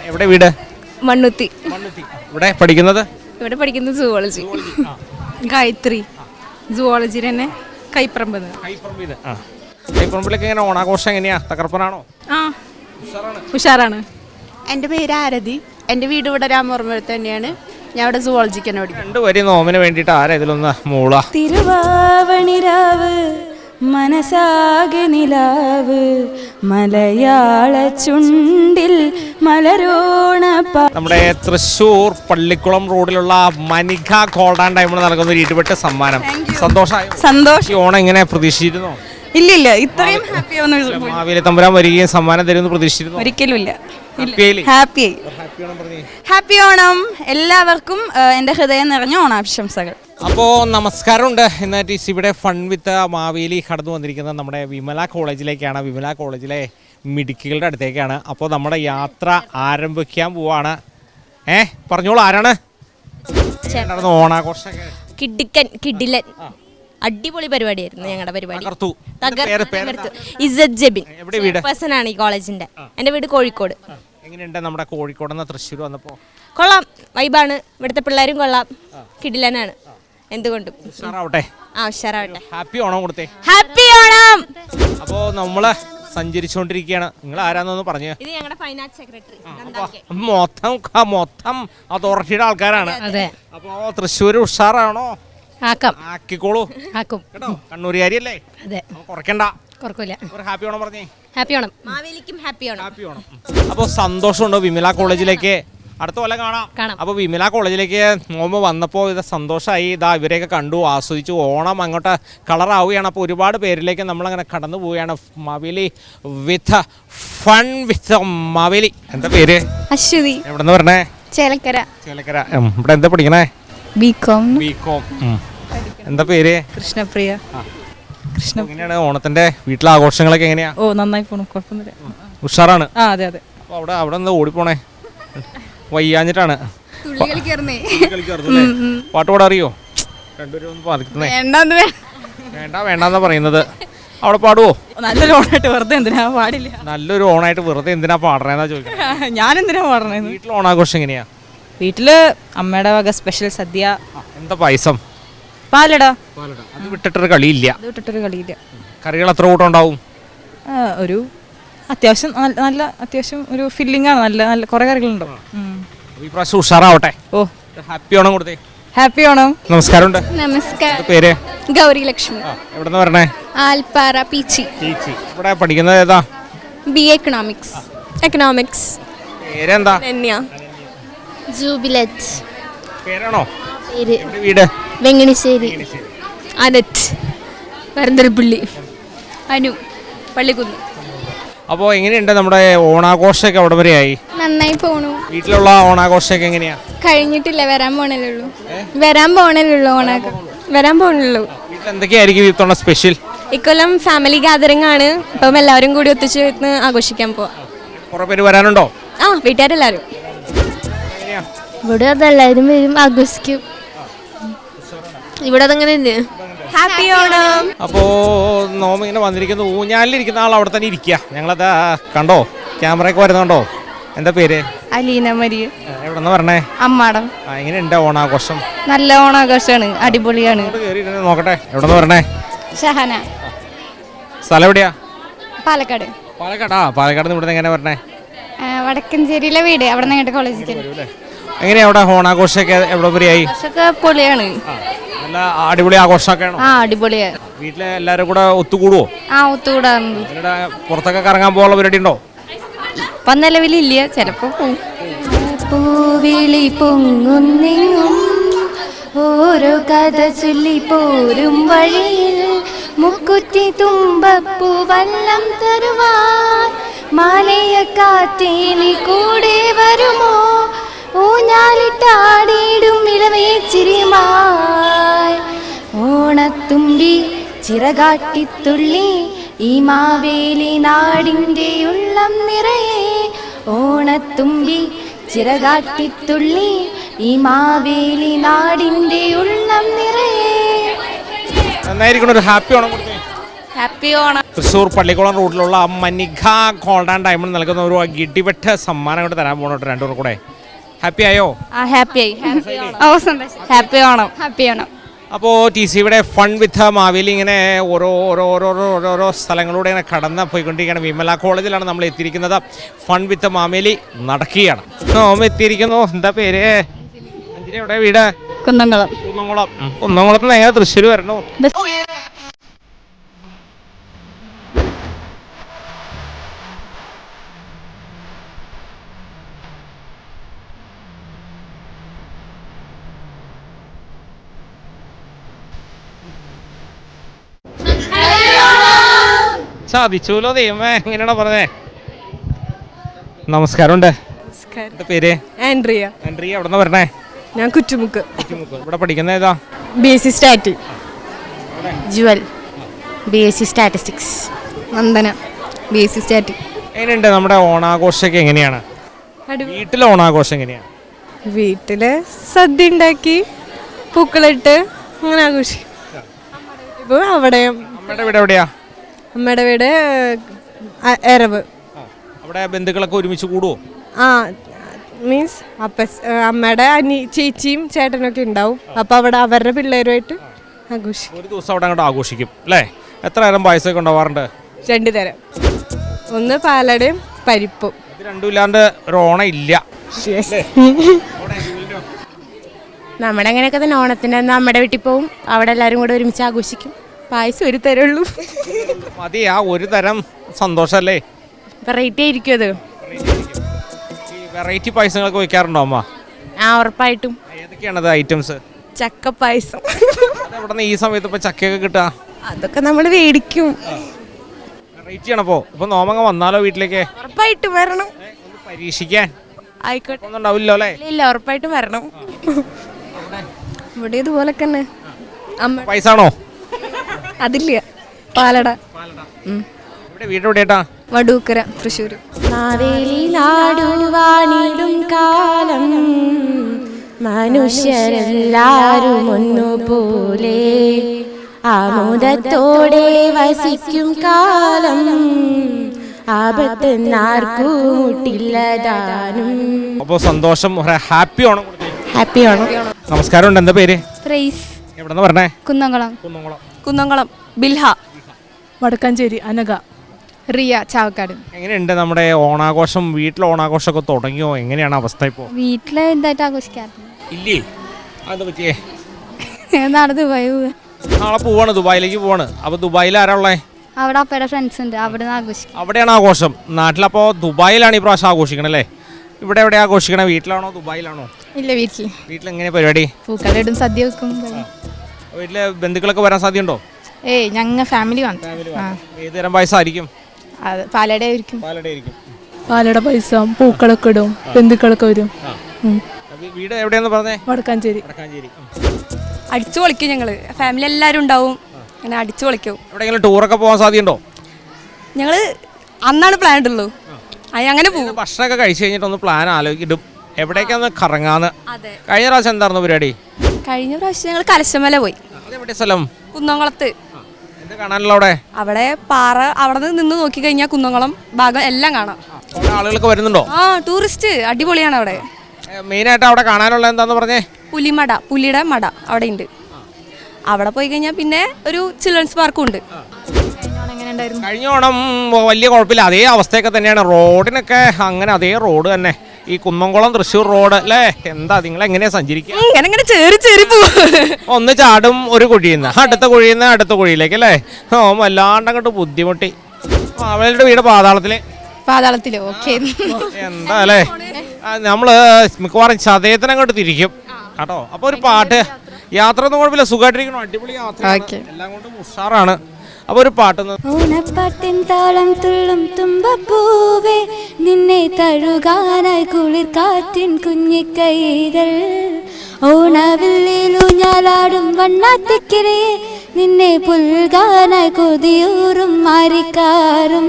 എവിടെ വീട്? മണ്ണുത്തി. ഇവിടെ പഠിക്കുന്നത്? ഇവിടെ പഠിക്കുന്നത് സുവോളജി. ഗായത്രി. സുവോളജി തന്നെ. കൈപ്പറമ്പിലൊക്കെ എങ്ങനെ ഓണാഘോഷം എങ്ങനെയാ? തകർപ്പനാണോ? ഉഷാറാണ്. എൻ്റെ പേര് ആരതി. എൻ്റെ വീട് ഇവിടെ രാമവർമ്മപുരത്ത് തന്നെയാണ്. ഞാൻ ഇവിടെ സുവോളജിക്കാണ് പഠിക്കുന്നത്. രണ്ടുപേരും നോമിന് വേണ്ടിയിട്ട് ആരാ ഇതിലൊന്ന് മൂള? തിരുവാവണിരാവ് മനസാകെ നിലാവ് മലയാള ചുണ്ടിൽ മലരോണ. നമ്മുടെ തൃശ്ശൂർ പള്ളിക്കുളം റോഡിലുള്ള മനിക ഗോൾഡ് ആൻഡ് ഡയമണ്ട് നൽകുന്ന ഒരു ഇടിപെട്ട സമ്മാനം. സന്തോഷമായി? സന്തോഷം. ഈ ഓണം എങ്ങനെ പ്രതീക്ഷിച്ചിരുന്നോ? ഇല്ലില്ല, ഇത്രയും ഹാപ്പി ആവുന്ന മാവേലി തമ്പുരാൻ വരികയും സമ്മാനം തരുമെന്ന് പ്രതീക്ഷിച്ചിരുന്നു? ഒരിക്കലും ഇല്ല. ഹാപ്പി ഹാപ്പി ഓണം എല്ലാവർക്കും. എൻ്റെ ഹൃദയം നിറഞ്ഞ ഓണാശംസകൾ. അപ്പോൾ നമസ്കാരമുണ്ട്. ഇന്ന് TCBയുടെ ഫൺ വിത്ത് മാവേലി കടന്നു വന്നിരിക്കുന്നത് നമ്മുടെ വിമല കോളേജിലേക്കാണ്. വിമല കോളേജിലെ മിടുക്കികളുടെ അടുത്തേക്കാണ്. അപ്പോൾ നമ്മുടെ യാത്ര ആരംഭിക്കാൻ പോവാണ്. പറഞ്ഞോളൂ, ആരാണ് ഓണാഘോഷമൊക്കെ? കിഡിലൻ അടിപൊളി പരിപാടിയായിരുന്നു ഞങ്ങളുടെ പരിപാടി. തകർത്തു. ഇസ്സത്ത് ജബിൻ എവിടെ വീട്? പേഴ്സണാണ് ഈ കോളേജിന്റെ. എൻ്റെ വീട് കോഴിക്കോട്. എങ്ങനെയുണ്ട് നമ്മുടെ കോഴിക്കോട് നിന്ന് തൃശ്ശൂർ വന്നപ്പോൾ? കൊള്ളാം, വൈബാണ്. ഇവിടുത്തെ പിള്ളേരും കൊള്ളാം, കിഡിലനാണ്. എന്തുകൊണ്ടും ഉഷാറാവട്ടെ. ഉഷാറാവട്ടെ. ഹാപ്പി ഓണം കൊടുത്തേ. ഹാപ്പി ഓണം. അപ്പോൾ നമ്മള് സഞ്ചരിച്ചുകൊണ്ടിരിക്കുകയാണ്. നിങ്ങൾ ആരാന്നൊന്ന് പറഞ്ഞു? ഇത് ഞങ്ങളുടെ ഫൈനാൻസ് സെക്രട്ടറി. മൊത്തം അതോറിറ്റിയുടെ ആൾക്കാരാണ്. അതെ. അപ്പോൾ തൃശ്ശൂർ ഉഷാറാണോ? ആക്കിക്കോളൂ കേട്ടോ. കണ്ണൂരുകാരിയല്ലേ? അതെ. കുറയ്ക്കണ്ട. കുറക്കില്ല. ഒരു ഹാപ്പി ഓണം പറഞ്ഞേ. ഹാപ്പി ഓണം. മാവേലിക്കും ഹാപ്പി ഓണം. ഹാപ്പി ഓണം. അപ്പോൾ സന്തോഷമുണ്ടോ വിമല കോളേജിലേക്ക്? അടുത്ത കൊല്ലം കാണാം. അപ്പോൾ വിമല കോളേജിലേക്ക് നോമ്പ് വന്നപ്പോൾ ഇത് സന്തോഷമായി. ഇതാ ഇവരെയൊക്കെ കണ്ടു, ആസ്വദിച്ചു. ഓണം അങ്ങോട്ട് കളറാവുകയാണ്. അപ്പോൾ ഒരുപാട് പേരിലേക്ക് നമ്മളങ്ങനെ കടന്നു പോവുകയാണ്. മാവേലി വിത്ത് ഫൺ വിത്ത് മാവേലി. എന്താ പേര്? അശ്വതി. എവിടെ നിന്ന് പറഞ്ഞേ? ചേലക്കര. ഇവിടെ എന്താ പഠിക്കണേ? ബികോം. എന്താ പേര്? കൃഷ്ണപ്രിയ. എങ്ങനെയാണ് ഓണത്തിന്റെ വീട്ടിലെ ആഘോഷങ്ങളൊക്കെ എങ്ങനെയാ? ഓ, നന്നായി പോണു, കുഴപ്പമൊന്നുമില്ല. ഉഷാറാണ്. അതെ അതെ. അപ്പോൾ അവിടെ എന്താ ഓടിപ്പോണേ? വയ്യാഞ്ഞിട്ടാണ്. പാട്ട് പാടാൻ അറിയോ? രണ്ടുപേരും ഒന്ന് പാടിക്കുന്നേ. വേണ്ടെന്നാ പറയുന്നത്. അവിടെ പാടുവോ? നല്ലൊരു ഓണായിട്ട് വെറുതെ എന്തിനാ പാടില്ല. നല്ലൊരു ഓണായിട്ട് വെറുതെ എന്തിനാ പാടണേന്നാ ചോദിക്കുന്നത്. ഞാൻ എന്തിനാ പാടണേ? വീട്ടിൽ ഓണാഘോഷം എങ്ങനെയാ? വീട്ടില് അമ്മയുടെ വക സ്പെഷ്യൽ സദ്യ. എന്താ പായസം? പാലട. അത് വിട്ടിട്ടൊരു കളിയില്ല. അത് വിട്ടിട്ടൊരു കളിയില്ല. കറികൾ എത്ര കൂട്ടം ഉണ്ടാവും? ഒരു അത്യാവശ്യം നല്ല അത്യാവശ്യം ഒരു ഫില്ലിംഗ് ആണ്. നല്ല നല്ല കുറെ കറികളുണ്ടാവും. ഈ പ്രാവശ്യം ഉഷാറാവട്ടെ. ഓ, ഹാപ്പി ഓണം കൊടുത്തേ. ഹാപ്പി ഓണം. നമസ്കാരമുണ്ട്. നമസ്കാരം. പേര്? ഗൗരി ലക്ഷ്മി. എവിടെ നിന്ന് വരണേ? ആൽപ്പാറ പീച്ചി. ഇവിടെ പഠിക്കുന്നത് ഏതാ? BA economics. പേരെന്താ? ജൂബിലറ്റ്. പേരാണോ? പേര് വീട്? വെങ്ങണിശ്ശേരി. അനറ്റ്. പരന്തരപ്പള്ളി. അനു പള്ളിക്കുന്ന്. അപ്പോൾ എങ്ങനെയുണ്ട് നമ്മുടെ ഓണാഘോഷമൊക്കെ അവിടെ വരെയായി? നന്നായി പോണു. വീട്ടിലുള്ള ഓണാഘോഷമൊക്കെ എങ്ങനെയാ? കഴിഞ്ഞിട്ടില്ല, വരാൻ പോണല്ലുള്ളൂ. വരാൻ പോണുള്ളൂ. വീട്ടിൽ എന്തൊക്കെയായിരിക്കും ഇത്തവണ സ്പെഷ്യൽ? ഇക്കൊല്ലം ഫാമിലി ഗാദറിംഗ് ആണ്. ഇപ്പം എല്ലാവരും കൂടി ഒത്തുചേർന്ന് ആഘോഷിക്കാൻ പോവാ. കുറെ പേര് വരാനുണ്ടോ? വീട്ടുകാരെല്ലാവരും. ഇവിടെ അതെല്ലാവരും വരും, ആഘോഷിക്കും. ഇവിടെ അതങ്ങനെ ഹാപ്പി ഓണം. അപ്പോൾ നോമ്പ് ഇങ്ങനെ വന്നിരിക്കുന്ന ഊഞ്ഞാലിലിരിക്കുന്ന ആൾ അവിടെ തന്നെ ഇരിക്കുക. ഞങ്ങളത് കണ്ടോ, ക്യാമറയൊക്കെ വരുന്നുണ്ടോ? എന്താ പേര്? അലീന മരിയ. എവിടെ നിന്ന് പറഞ്ഞേ? അമ്മാടം. എങ്ങനെയുണ്ട് ഓണാഘോഷം? നല്ല ഓണാഘോഷമാണ്, അടിപൊളിയാണ്. നോക്കട്ടെ, എവിടെ നിന്ന് പറഞ്ഞേ? ഷഹന. സ്ഥലം എവിടെയാ? പാലക്കാട്. പാലക്കാടാ. പാലക്കാട് നിന്ന് ഇവിടെ എങ്ങനെ പറഞ്ഞേ? വടക്കഞ്ചേരിയിലെ വീട്, അവിടെ നിന്ന് അങ്ങോട്ട് കോളേജിൽ. എങ്ങനെയാ അവിടെ ഓണാഘോഷമൊക്കെ എവിടെ വരെയായി? പൊളിയാണ്. നല്ല അടിപൊളി ആഘോഷമൊക്കെ ആണോ? അടിപൊളിയാണ്. വീട്ടിലെ എല്ലാവരും കൂടെ ഒത്തുകൂടുവോ? ഒത്തുകൂടാറുണ്ട്. പുറത്തൊക്കെ കറങ്ങാൻ പോകാനുള്ള പരിപാടി ഉണ്ടോ? ഇപ്പം നിലവിലില്ല, ചിലപ്പോ പൂവിളി പൊങ്ങുന്നെങ്ങും ഓരോ കഥ ചൊല്ലി പോരും വഴിയിൽ മുക്കുറ്റി തുമ്പപ്പൂ വല്ലം തരുവാൻ മാലയ കാറ്റേനി കൂടെ വരുമോ ഊഞ്ഞാലിട്ടാടിയിടും ഇളവേച്ചിരിയുമായി ഓണത്തുമ്പി ചിറകാട്ടിത്തുള്ളി ഈ മാവേലി നാടിൻ്റെ ഉള്ളം നിറയെ ഓണത്തുമ്പി ചിറകാട്ടിത്തുള്ളി ഈ മാവേലി നാടിൻ്റെ ഉള്ളം നിറയെ. നന്നായിരിക്കണം. ഒരു ഹാപ്പി ഓണം കൊടുത്തേ. ഹാപ്പി ഓണം. തൃശ്ശൂർ പള്ളിക്കുളം റോഡിലുള്ള മനിക ഗോൾഡ് ആൻഡ് ഡയമണ്ട് നൽകുന്ന ഒരു ഇടിവെട്ട സമ്മാനം കൊണ്ട് തരാൻ പോകണോട്ടോ രണ്ടുപേർ കൂടെ. ഹാപ്പി ആയോ? ഹാപ്പി ആയി. ഹാപ്പി ഓണം. ഹാപ്പി ഓണം. അപ്പോൾ ടി സി ഇവിടെ ഫൺ വിത്ത് മാവേലി ഇങ്ങനെ ഓരോ സ്ഥലങ്ങളിലൂടെ ഇങ്ങനെ കടന്ന് പോയിക്കൊണ്ടിരിക്കുകയാണ്. വിമല കോളേജിലാണ് നമ്മൾ എത്തിയിരിക്കുന്നത്. ഫൺ വിത്ത് മാവേലി നടക്കുകയാണ്. എത്തിയിരിക്കുന്നു. എന്താ പേര്? അഞ്ജലി, എവിടെ വീട്? കുന്നംകുളം. കുന്നംകുളത്ത് നിന്ന് എങ്ങനെ തൃശ്ശൂർ വരണോ? സാധിച്ചല്ലോ ദൈവമേ. എങ്ങനെയാണോ പറഞ്ഞേ? നമസ്കാരമുണ്ട്. എന്താ പേര്? ആൻഡ്രിയ. ആൻഡ്രിയ, എവിടെ നിന്ന് വരണേ? ഞാൻ കുറ്റുമുക്ക്. ഇവിടെ പഠിക്കുന്ന ഏതാ? BSc stat. Jewel BSc statistics. Vandana BSc stat. എങ്ങനെയുണ്ട് നമ്മുടെ ഓണാഘോഷമൊക്കെ? എങ്ങനെയാണ് വീട്ടിലെ ഓണാഘോഷം? എങ്ങനെയാണ്? വീട്ടില് സദ്യ ഉണ്ടാക്കി പൂക്കളിട്ട് അങ്ങനെ ആഘോഷിക്കും. ഇപ്പോൾ അവിടെ അമ്മയുടെ വീട് എവിടെയാ? അമ്മയുടെ വീട് എരവ്. അവിടെ ബന്ധുക്കളൊക്കെ ഒരുമിച്ച് കൂടുവോ? ആ മീൻസ് അമ്മയുടെ ചേച്ചിയും ചേട്ടനൊക്കെ ഉണ്ടാവും. അപ്പോൾ അവിടെ അവരുടെ പിള്ളേരുമായിട്ട് ആഘോഷിക്കും. ഒരു ദിവസം അവിടെ അങ്ങോട്ട് ആഘോഷിക്കും അല്ലേ? എത്ര നേരം പായസമൊക്കെ ഉണ്ടാവാറുണ്ട്? 2 തരം. ഒന്ന് പാലടയും പരിപ്പും. ഇത് രണ്ടും ഇല്ലാണ്ട് ഒരു ഓണം ഇല്ല. നമ്മുടെ അങ്ങനെയൊക്കെ തന്നെ ഓണത്തിന് നമ്മുടെ വീട്ടിൽ പോവും. അവിടെ എല്ലാവരും കൂടെ ഒരുമിച്ച് ആഘോഷിക്കും. പായസം ഒരു തരമുള്ളൂ. മതി, ആ ഒരു തരം സന്തോഷല്ലേ? വെറൈറ്റി ആയിരിക്കും അത്. വെറൈറ്റി പായസങ്ങളൊക്കെ വെക്കാറുണ്ടോ അമ്മ? ഉറപ്പായിട്ടും. ഏതൊക്കെയാണത് ഐറ്റംസ്? ചക്ക പായസം. അതെവിടെ ഈ സമയത്ത് ഇപ്പൊ ചക്കയൊക്കെ കിട്ടുക? അതൊക്കെ നമ്മൾ മേടിക്കും. വെറൈറ്റി ആണപ്പോ. ഇപ്പൊ നോമങ്ങ വന്നാലോ വീട്ടിലേക്ക്? ഉറപ്പായിട്ടും വരണം. പരീക്ഷിക്കാൻ ആയിക്കോട്ടെ. ഒന്നും ഉണ്ടാവില്ലോ അല്ലേ? ഇല്ല, ഉറപ്പായിട്ടും വരണം. ഇവിടെ ഇതുപോലെ തന്നെ. പൈസാണോ? അതില്ല, പാലട. ഇവിടെ വീട് എവിടെയാട്ടാ? വടൂക്കര, തൃശ്ശൂർ. മാവേലി നാടുവാണിടും കാലം മനുഷ്യരെല്ലാരും ഒന്നുപോലെ ആമോദത്തോടെ വസിക്കും കാലം ആപത്തെന്നാർക്കും മുട്ടില്ലതാനും. അപ്പോൾ സന്തോഷം, ഹാപ്പി ഓണം. ഹാപ്പി ഓണം. നമസ്കാരമുണ്ട്. എന്താ പേര്? പ്രൈസ്. എവിടെ നിന്ന് പറഞ്ഞേ? കുന്നംകുളം. കുന്നംകുളം. ബിൽഹ. വടക്കാഞ്ചേരി. അനഘ. റിയ, ചാവക്കാട്. എങ്ങനെയുണ്ട് നമ്മുടെ ഓണാഘോഷം? വീട്ടിലെ ഓണാഘോഷമൊക്കെ തുടങ്ങിയോ? എങ്ങനെയാണ് അവസ്ഥ ഇപ്പോൾ? വീട്ടില് എന്തായിട്ട് ആഘോഷിക്കാറില്ല. ഇല്ലേ? അത് പറ്റിയേ? നാളെ ദുബായ് പോവുക. നാളെ പോവാണ്, ദുബായിലേക്ക് പോവാണ്. അപ്പോൾ ദുബായിൽ ആരാ ഉള്ളേ? അവിടെ അപ്പയുടെ ഫ്രണ്ട്സ് ഉണ്ട്, അവിടെ നിന്ന് ആഘോഷിക്കും. അവിടെയാണ് ആഘോഷം. നാട്ടിലപ്പോൾ ദുബായിലാണ് ഈ പ്രാവശ്യം ആഘോഷിക്കണം അല്ലേ? ഇവിടെ എവിടെയാണ് ആഘോഷിക്കണേ? വീട്ടിലാണോ ദുബായിലാണോ? ഇല്ല, വീട്ടിൽ. വീട്ടിലെങ്ങനെയാണ് പരിപാടി? പൂക്കളിടും, സദ്യ വെക്കും. വീട്ടിലെ ബന്ധുക്കളൊക്കെ വരാൻ സാധ്യതയുണ്ടോ? ഏയ്, ഞങ്ങൾ ഫാമിലി വന്നു. ഏത് തരം പായസമായിരിക്കും? അത് പാലട ആയിരിക്കും. പാലട പായസം, പൂക്കളൊക്കെ ഇടും, ബന്ധുക്കളൊക്കെ വരും. വീട് എവിടെയാന്ന് പറഞ്ഞേ? വടക്കാഞ്ചേരി. അടിച്ചു പൊളിക്കും ഞങ്ങള്. ഫാമിലി എല്ലാവരും ഉണ്ടാവും. അങ്ങനെ അടിച്ചു പൊളിക്കും. എവിടെയെങ്കിലും ടൂറൊക്കെ പോകാൻ സാധ്യതയുണ്ടോ? ഞങ്ങള് അന്നാണ് പ്ലാൻ ഉള്ളൂ. അങ്ങനെ പോകും. ഭക്ഷണമൊക്കെ കഴിച്ചു കഴിഞ്ഞിട്ടൊന്ന് പ്ലാൻ ആലോചിക്കിടും എവിടേക്കാന്ന് കറങ്ങാന്ന്. കഴിഞ്ഞ പ്രാവശ്യം എന്തായിരുന്നു പരിപാടി? കഴിഞ്ഞ പ്രാവശ്യം ഞങ്ങൾ കലശമല പോയി. അതെവിടെ സ്ഥലം? കുന്നംകുളത്ത്. എന്താ കാണാനല്ലോ അവിടെ? അവിടെ പാറ, അവിടെ നിന്ന് നോക്കി കഴിഞ്ഞാൽ കുന്നംകുളം ഭാഗം എല്ലാം കാണാം. ആളുകളൊക്കെ വരുന്നുണ്ടോ? ടൂറിസ്റ്റ് അടിപൊളിയാണ് അവിടെ. മെയിനായിട്ട് അവിടെ കാണാനുള്ള എന്താന്ന് പറഞ്ഞേ? പുലിമട, പുലിയുടെ മട അവിടെ ഉണ്ട്. അവിടെ പോയി കഴിഞ്ഞാൽ പിന്നെ ഒരു ചിൽഡ്രൻസ് പാർക്കും ഉണ്ട്. കഴിഞ്ഞ ഓണം വലിയ കുഴപ്പമില്ല, അതേ അവസ്ഥയൊക്കെ തന്നെയാണ്. റോഡിനൊക്കെ അങ്ങനെ അതേ റോഡ് തന്നെ. ഈ കുന്നംകുളം തൃശ്ശൂർ റോഡ് അല്ലേ? എന്താ നിങ്ങൾ എങ്ങനെയാ സഞ്ചരിക്കുക? ഒന്ന് ചാടും ഒരു കുഴിയുന്ന, അടുത്ത കുഴിയുന്ന അടുത്ത കുഴിയിലേക്ക് അല്ലേ? വല്ലാണ്ട് അങ്ങോട്ട് ബുദ്ധിമുട്ടി. അവളുടെ വീട് പാതാളത്തിലോ? ഓക്കെ. എന്താ അല്ലേ? നമ്മള് മിക്കവാറും ചതയത്തിന് അങ്ങോട്ട് തിരിക്കും കേട്ടോ. അപ്പൊ ഒരു പാട്ട്. യാത്ര ഒന്നും കുഴപ്പമില്ല, സുഖമായിട്ടിരിക്കണം. അടിപൊളി യാത്ര, എല്ലാം കൊണ്ടും ഉഷാറാണ്. അപ്പൊ ഒരു പാട്ട്. ഓണപ്പാട്ടിൻ താളം തുള്ളും തുമ്പപ്പൂവേ, നിന്നെ തഴുകാനായി കുളിർ കാറ്റിൻ കുഞ്ഞിക്കൈകൾ. ഓണവില്ലിലൂഞ്ഞാലാടും വണ്ണാത്തിക്കിരയെ, നിന്നെ പുൽകാനായി കൊതിയൂറും മാരിക്കാറും.